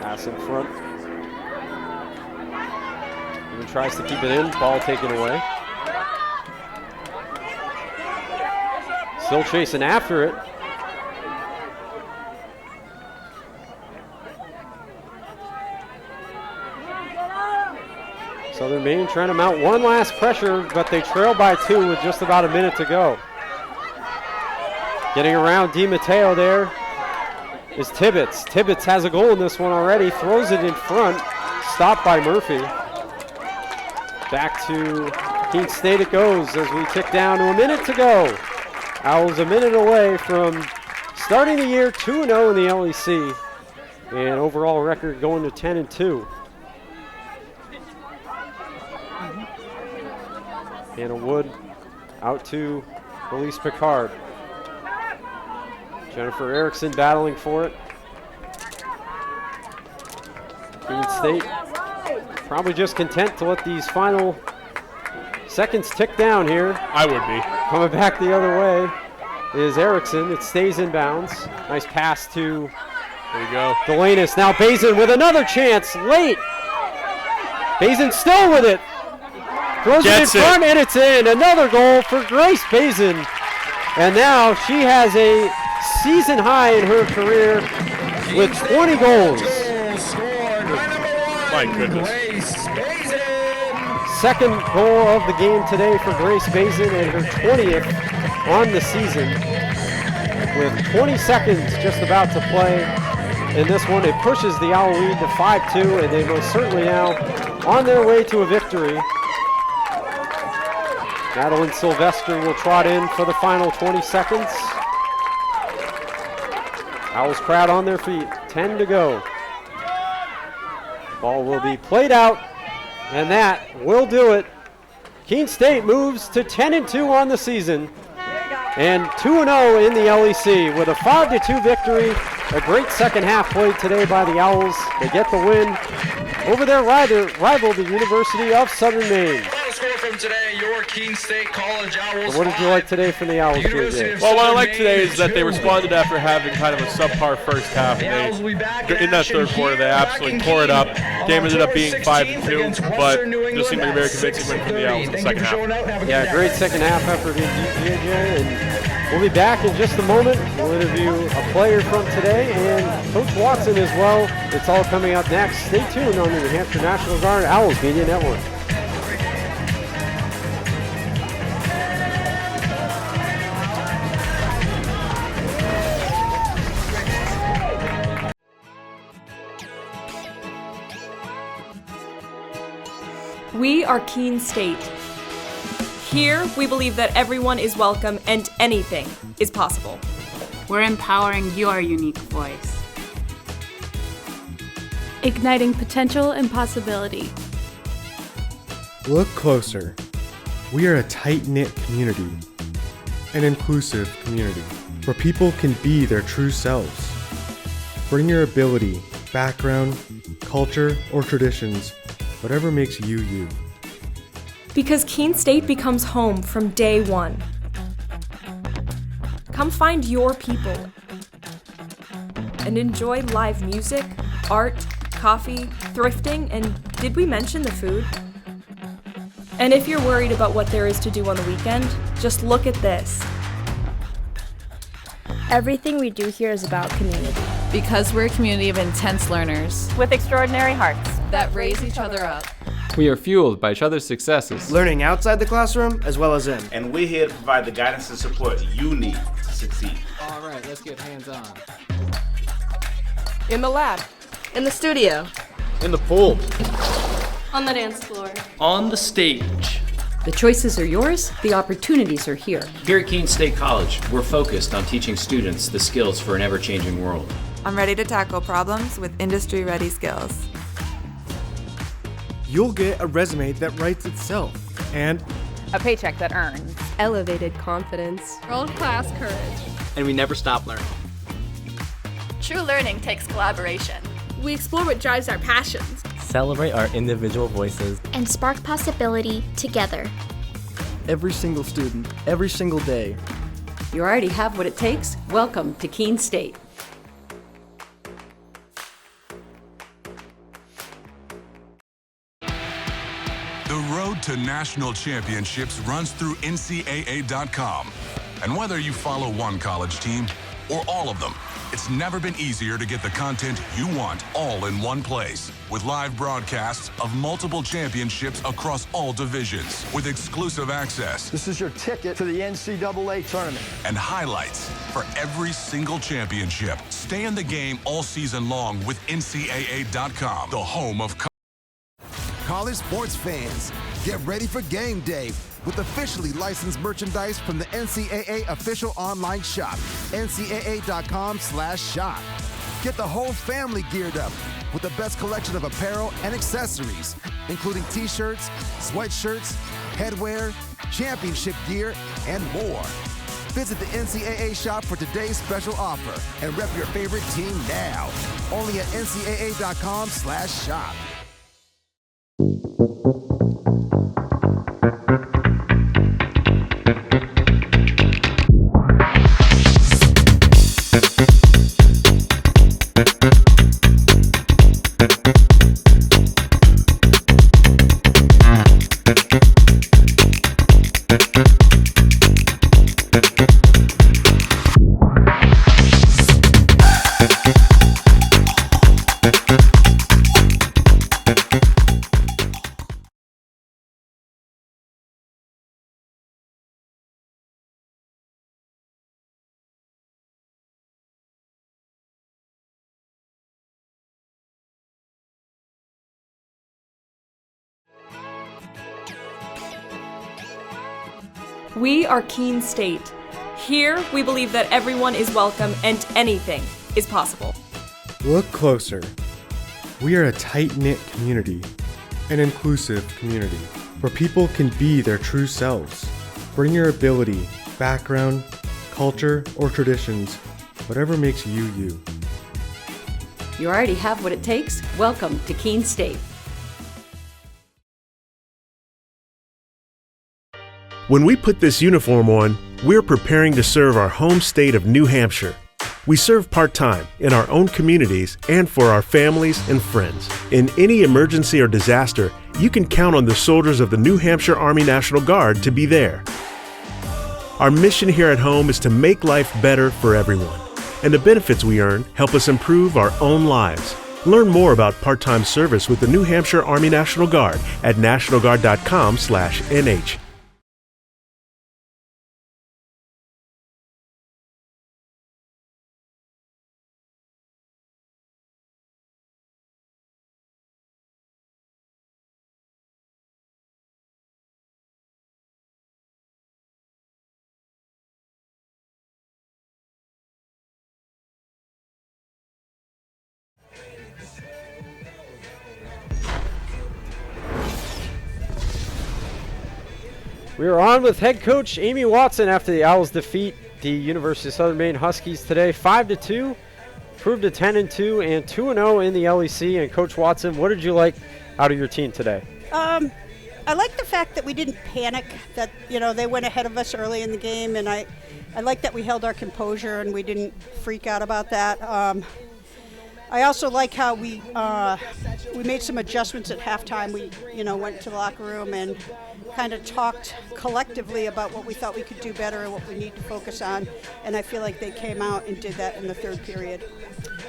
Pass in front. Even tries to keep it in. Ball taken away. Still chasing after it. Southern Maine trying to mount one last pressure, but they trail by 2 with just about a minute to go. Getting around DiMatteo there is Tibbetts. Tibbetts has a goal in this one already, throws it in front, stopped by Murphy. Back to Keene State it goes as we tick down to a minute to go. Owls a minute away from starting the year 2-0 in the LEC, and overall record going to 10-2. Hannah Wood out to Elise Picard. Jennifer Erickson battling for it. Keene State probably just content to let these final seconds tick down here. I would be. Coming back the other way is Erickson. It stays in bounds. Nice pass to there you go. Delanis. Now Bazin with another chance late. Bazin still with it. Throws it in front and it's in. Another goal for Grace Bazin. And now she has a season high in her career with 20 goals. My goodness. Second goal of the game today for Grace Bazin and her 20th on the season. With 20 seconds just about to play in this one, it pushes the Owl lead to 5-2, and they most certainly now on their way to a victory. Madeline Sylvester will trot in for the final 20 seconds. Owls crowd on their feet, 10 to go. Ball will be played out, and that will do it. Keene State moves to 10-2 on the season and 2-0 in the LEC with a 5-2 victory. A great second half played today by the Owls. They get the win over their rival, the University of Southern Maine. Score from today, your Keene State College Owls. So what did you like today from the Owls, JJ? Well, what I like today is that they responded after having kind of a subpar first half. In that third quarter, they absolutely tore it up. Game ended up being 5-2, but just seemed like a very convincing win from the Owls in the second half. Yeah, great second half effort in JJ, and we'll be back in just a moment. We'll interview a player from today and Coach Watson as well. It's all coming up next. Stay tuned on the New Hampshire National Guard Owls Media Network. We are Keene State. Here, we believe that everyone is welcome and anything is possible. We're empowering your unique voice. Igniting potential and possibility. Look closer. We are a tight-knit community, an inclusive community, where people can be their true selves. Bring your ability, background, culture, or traditions, whatever makes you you. Because Keene State becomes home from day one. Come find your people and enjoy live music, art, coffee, thrifting, and did we mention the food? And if you're worried about what there is to do on the weekend, just look at this. Everything we do here is about community. Because we're a community of intense learners with extraordinary hearts that raise each other up. We are fueled by each other's successes. Learning outside the classroom as well as in. And we're here to provide the guidance and support you need to succeed. All right, let's get hands-on. In the lab. In the studio. In the pool. On the dance floor. On the stage. The choices are yours, the opportunities are here. Here at Keene State College, we're focused on teaching students the skills for an ever-changing world. I'm ready to tackle problems with industry-ready skills. You'll get a resume that writes itself, and a paycheck that earns. Elevated confidence. World-class courage. And we never stop learning. True learning takes collaboration. We explore what drives our passions. Celebrate our individual voices. And spark possibility together. every single student, every single day. You already have what it takes. Welcome to Keene State. The road to national championships runs through NCAA.com. And whether you follow one college team or all of them, it's never been easier to get the content you want all in one place. With live broadcasts of multiple championships across all divisions, with exclusive access. This is your ticket to the NCAA tournament. And highlights for every single championship. Stay in the game all season long with NCAA.com, the home of college sports fans. Get ready for game day with officially licensed merchandise from the NCAA official online shop, ncaa.com/shop. Get the whole family geared up with the best collection of apparel and accessories, including t-shirts, sweatshirts, headwear, championship gear, and more. Visit the NCAA shop for today's special offer and rep your favorite team now. Only at ncaa.com/shop. We are Keene State. Here, we believe that everyone is welcome and anything is possible. Look closer. We are a tight-knit community, an inclusive community, where people can be their true selves. Bring your ability, background, culture, or traditions, whatever makes you you. You already have what it takes. Welcome to Keene State. When we put this uniform on, we're preparing to serve our home state of New Hampshire. We serve part-time in our own communities and for our families and friends. In any emergency or disaster, you can count on the soldiers of the New Hampshire Army National Guard to be there. Our mission here at home is to make life better for everyone, and the benefits we earn help us improve our own lives. Learn more about part-time service with the New Hampshire Army National Guard at nationalguard.com/nh. We are on with head coach Amy Watson after the Owls defeat the University of Southern Maine Huskies today, 5-2, improved to 10-2 and 2-0 in the LEC. And Coach Watson, what did you like out of your team today? I like the fact that we didn't panic, that they went ahead of us early in the game, and I like that we held our composure and we didn't freak out about that. I also like how we made some adjustments at halftime. We went to the locker room and kind of talked collectively about what we thought we could do better and what we need to focus on, and I feel like they came out and did that in the third period.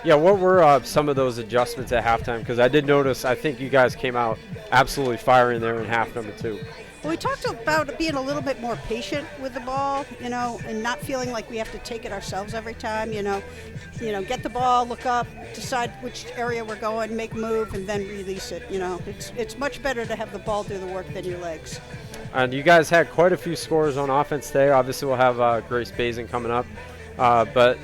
Yeah, what were some of those adjustments at halftime? Because I did notice, I think you guys came out absolutely firing there in half number 2. Well, we talked about being a little bit more patient with the ball, and not feeling like we have to take it ourselves every time, get the ball, look up, decide which area we're going, make a move, and then release it. It's much better to have the ball do the work than your legs. And you guys had quite a few scores on offense today. Obviously, we'll have Grace Bazin coming up. But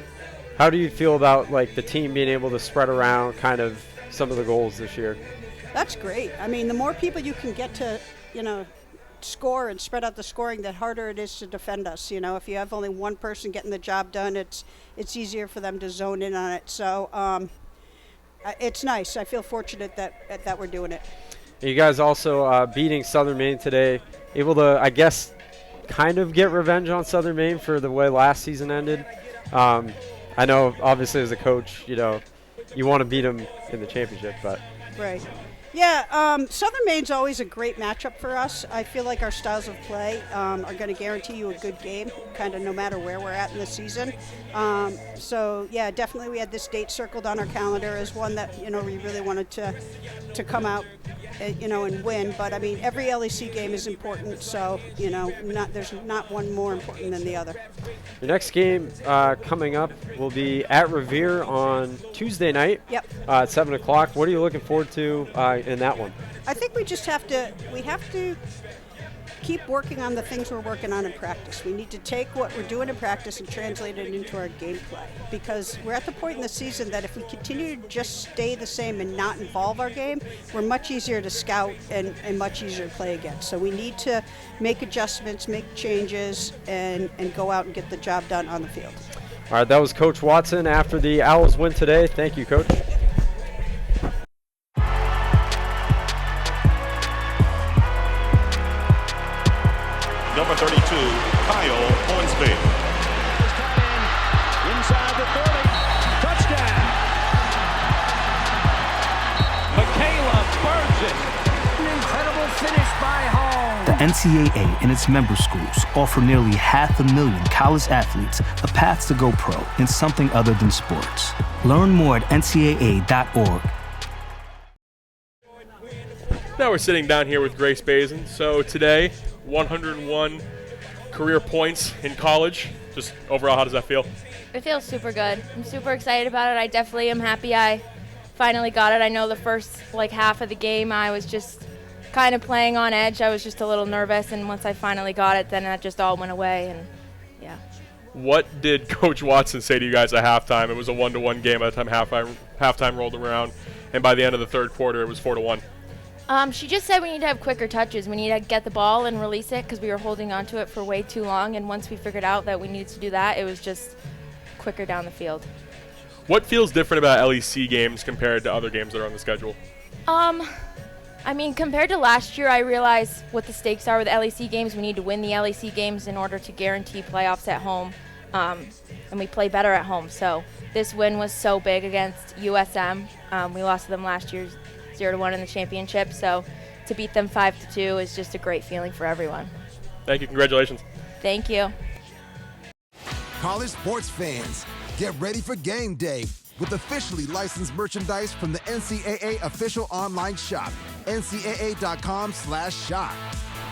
how do you feel about the team being able to spread around kind of some of the goals this year? That's great. I mean, the more people you can get to, score and spread out the scoring, the harder it is to defend us. If you have only one person getting the job done, it's easier for them to zone in on it. So it's nice. I feel fortunate that we're doing it. You guys also beating Southern Maine today, able to, I guess, kind of get revenge on Southern Maine for the way last season ended. I know, obviously, as a coach, you want to beat them in the championship, but Right. Yeah, Southern Maine's always a great matchup for us. I feel like our styles of play are going to guarantee you a good game, kind of no matter where we're at in the season. So, yeah, definitely we had this date circled on our calendar as one that, we really wanted to come out, and win. But, I mean, every LEC game is important, so, there's not one more important than the other. Your next game coming up will be at Revere on Tuesday night. Yep. At 7 o'clock. What are you looking forward to in that one? I think we just have to keep working on the things we're working on in practice. We need to take what we're doing in practice and translate it into our gameplay, because we're at the point in the season that if we continue to just stay the same and not involve our game, we're much easier to scout and much easier to play against. So we need to make adjustments, make changes, and go out and get the job done on the field. All right, that was Coach Watson after the Owls win today. Thank you, Coach. Number 32, Kyle Hornsby. Inside the 30. Touchdown. Michaela burns it. An incredible finish by Hall. The NCAA and its member schools offer nearly 500,000 college athletes a path to go pro in something other than sports. Learn more at ncaa.org. Now we're sitting down here with Grace Bazin. So today, 101 career points in college. Just overall, how does that feel? It feels super good. I'm super excited about it. I definitely am happy I finally got it. I know the first half of the game I was just kind of playing on edge. I was just a little nervous, and once I finally got it, then that just all went away, and yeah. What did Coach Watson say to you guys at halftime? It was a 1-1 game by the time halftime rolled around, and by the end of the third quarter, it was 4-1. She just said we need to have quicker touches. We need to get the ball and release it because we were holding on to it for way too long, and once we figured out that we needed to do that, it was just quicker down the field. What feels different about LEC games compared to other games that are on the schedule? I mean, compared to last year, I realize what the stakes are with LEC games. We need to win the LEC games in order to guarantee playoffs at home, and we play better at home. So this win was so big against USM. We lost to them last year 0-1 in the championship, so to beat them 5-2 is just a great feeling for everyone. Thank you. Congratulations. Thank you. College sports fans, get ready for game day with officially licensed merchandise from the NCAA official online shop, ncaa.com/shop.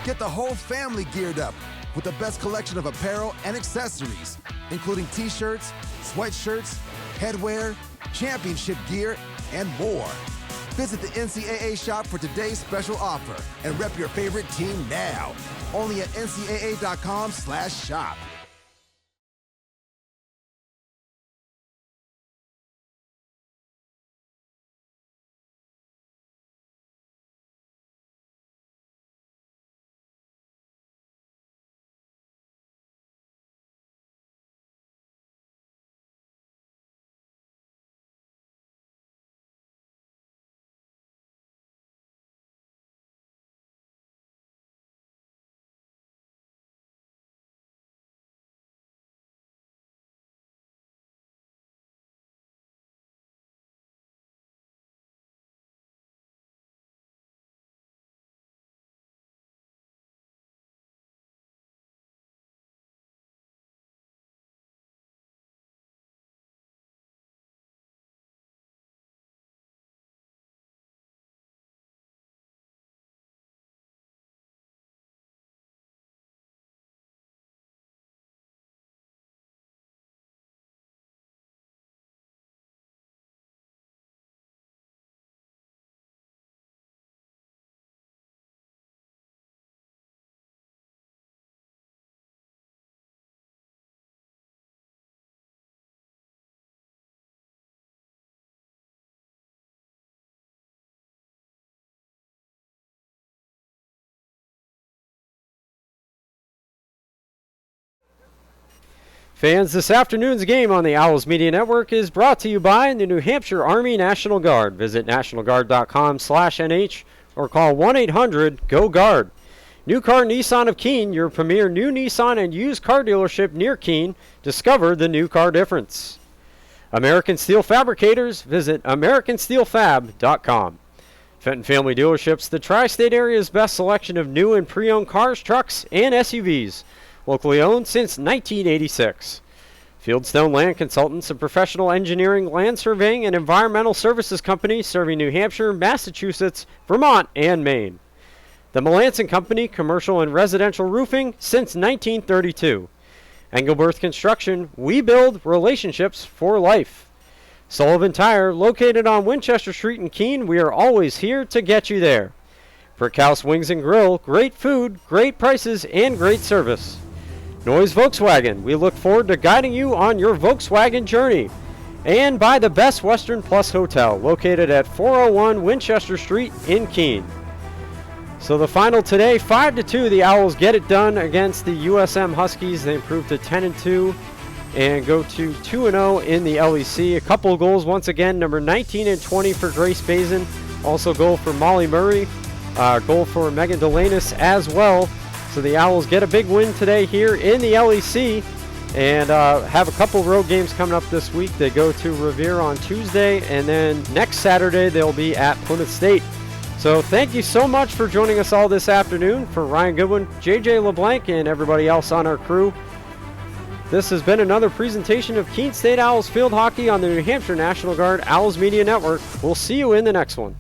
Get the whole family geared up with the best collection of apparel and accessories, including t-shirts, sweatshirts, headwear, championship gear, and more. Visit the NCAA shop for today's special offer and rep your favorite team now. Only at ncaa.com/shop. Fans, this afternoon's game on the Owls Media Network is brought to you by the New Hampshire Army National Guard. Visit nationalguard.com/NH or call 1-800-GO-GUARD. New Car Nissan of Keene, your premier new Nissan and used car dealership near Keene. Discover the new car difference. American Steel Fabricators, visit AmericanSteelFab.com. Fenton Family Dealerships, the tri-state area's best selection of new and pre-owned cars, trucks, and SUVs. Locally owned since 1986. Fieldstone Land Consultants, a professional engineering, land surveying, and environmental services company serving New Hampshire, Massachusetts, Vermont, and Maine. The Melanson Company, commercial and residential roofing since 1932. Engelberth Construction, we build relationships for life. Sullivan Tire, located on Winchester Street in Keene, we are always here to get you there. Brickhouse Wings and Grill, great food, great prices, and great service. Noise Volkswagen, we look forward to guiding you on your Volkswagen journey. And by the Best Western Plus Hotel, located at 401 Winchester Street in Keene. So the final today, 5-2, the Owls get it done against the USM Huskies. They improve to 10-2 and go to 2-0 in the LEC. A couple of goals once again, number 19 and 20 for Grace Bazin. Also goal for Molly Murray, goal for Megan Delanis as well. So the Owls get a big win today here in the LEC and have a couple road games coming up this week. They go to Revere on Tuesday, and then next Saturday they'll be at Plymouth State. So thank you so much for joining us all this afternoon. For Ryan Goodwin, JJ LeBlanc, and everybody else on our crew, this has been another presentation of Keene State Owls Field Hockey on the New Hampshire National Guard Owls Media Network. We'll see you in the next one.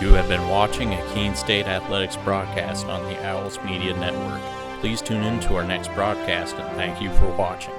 You have been watching a Keene State Athletics broadcast on the Owls Media Network. Please tune in to our next broadcast, and thank you for watching.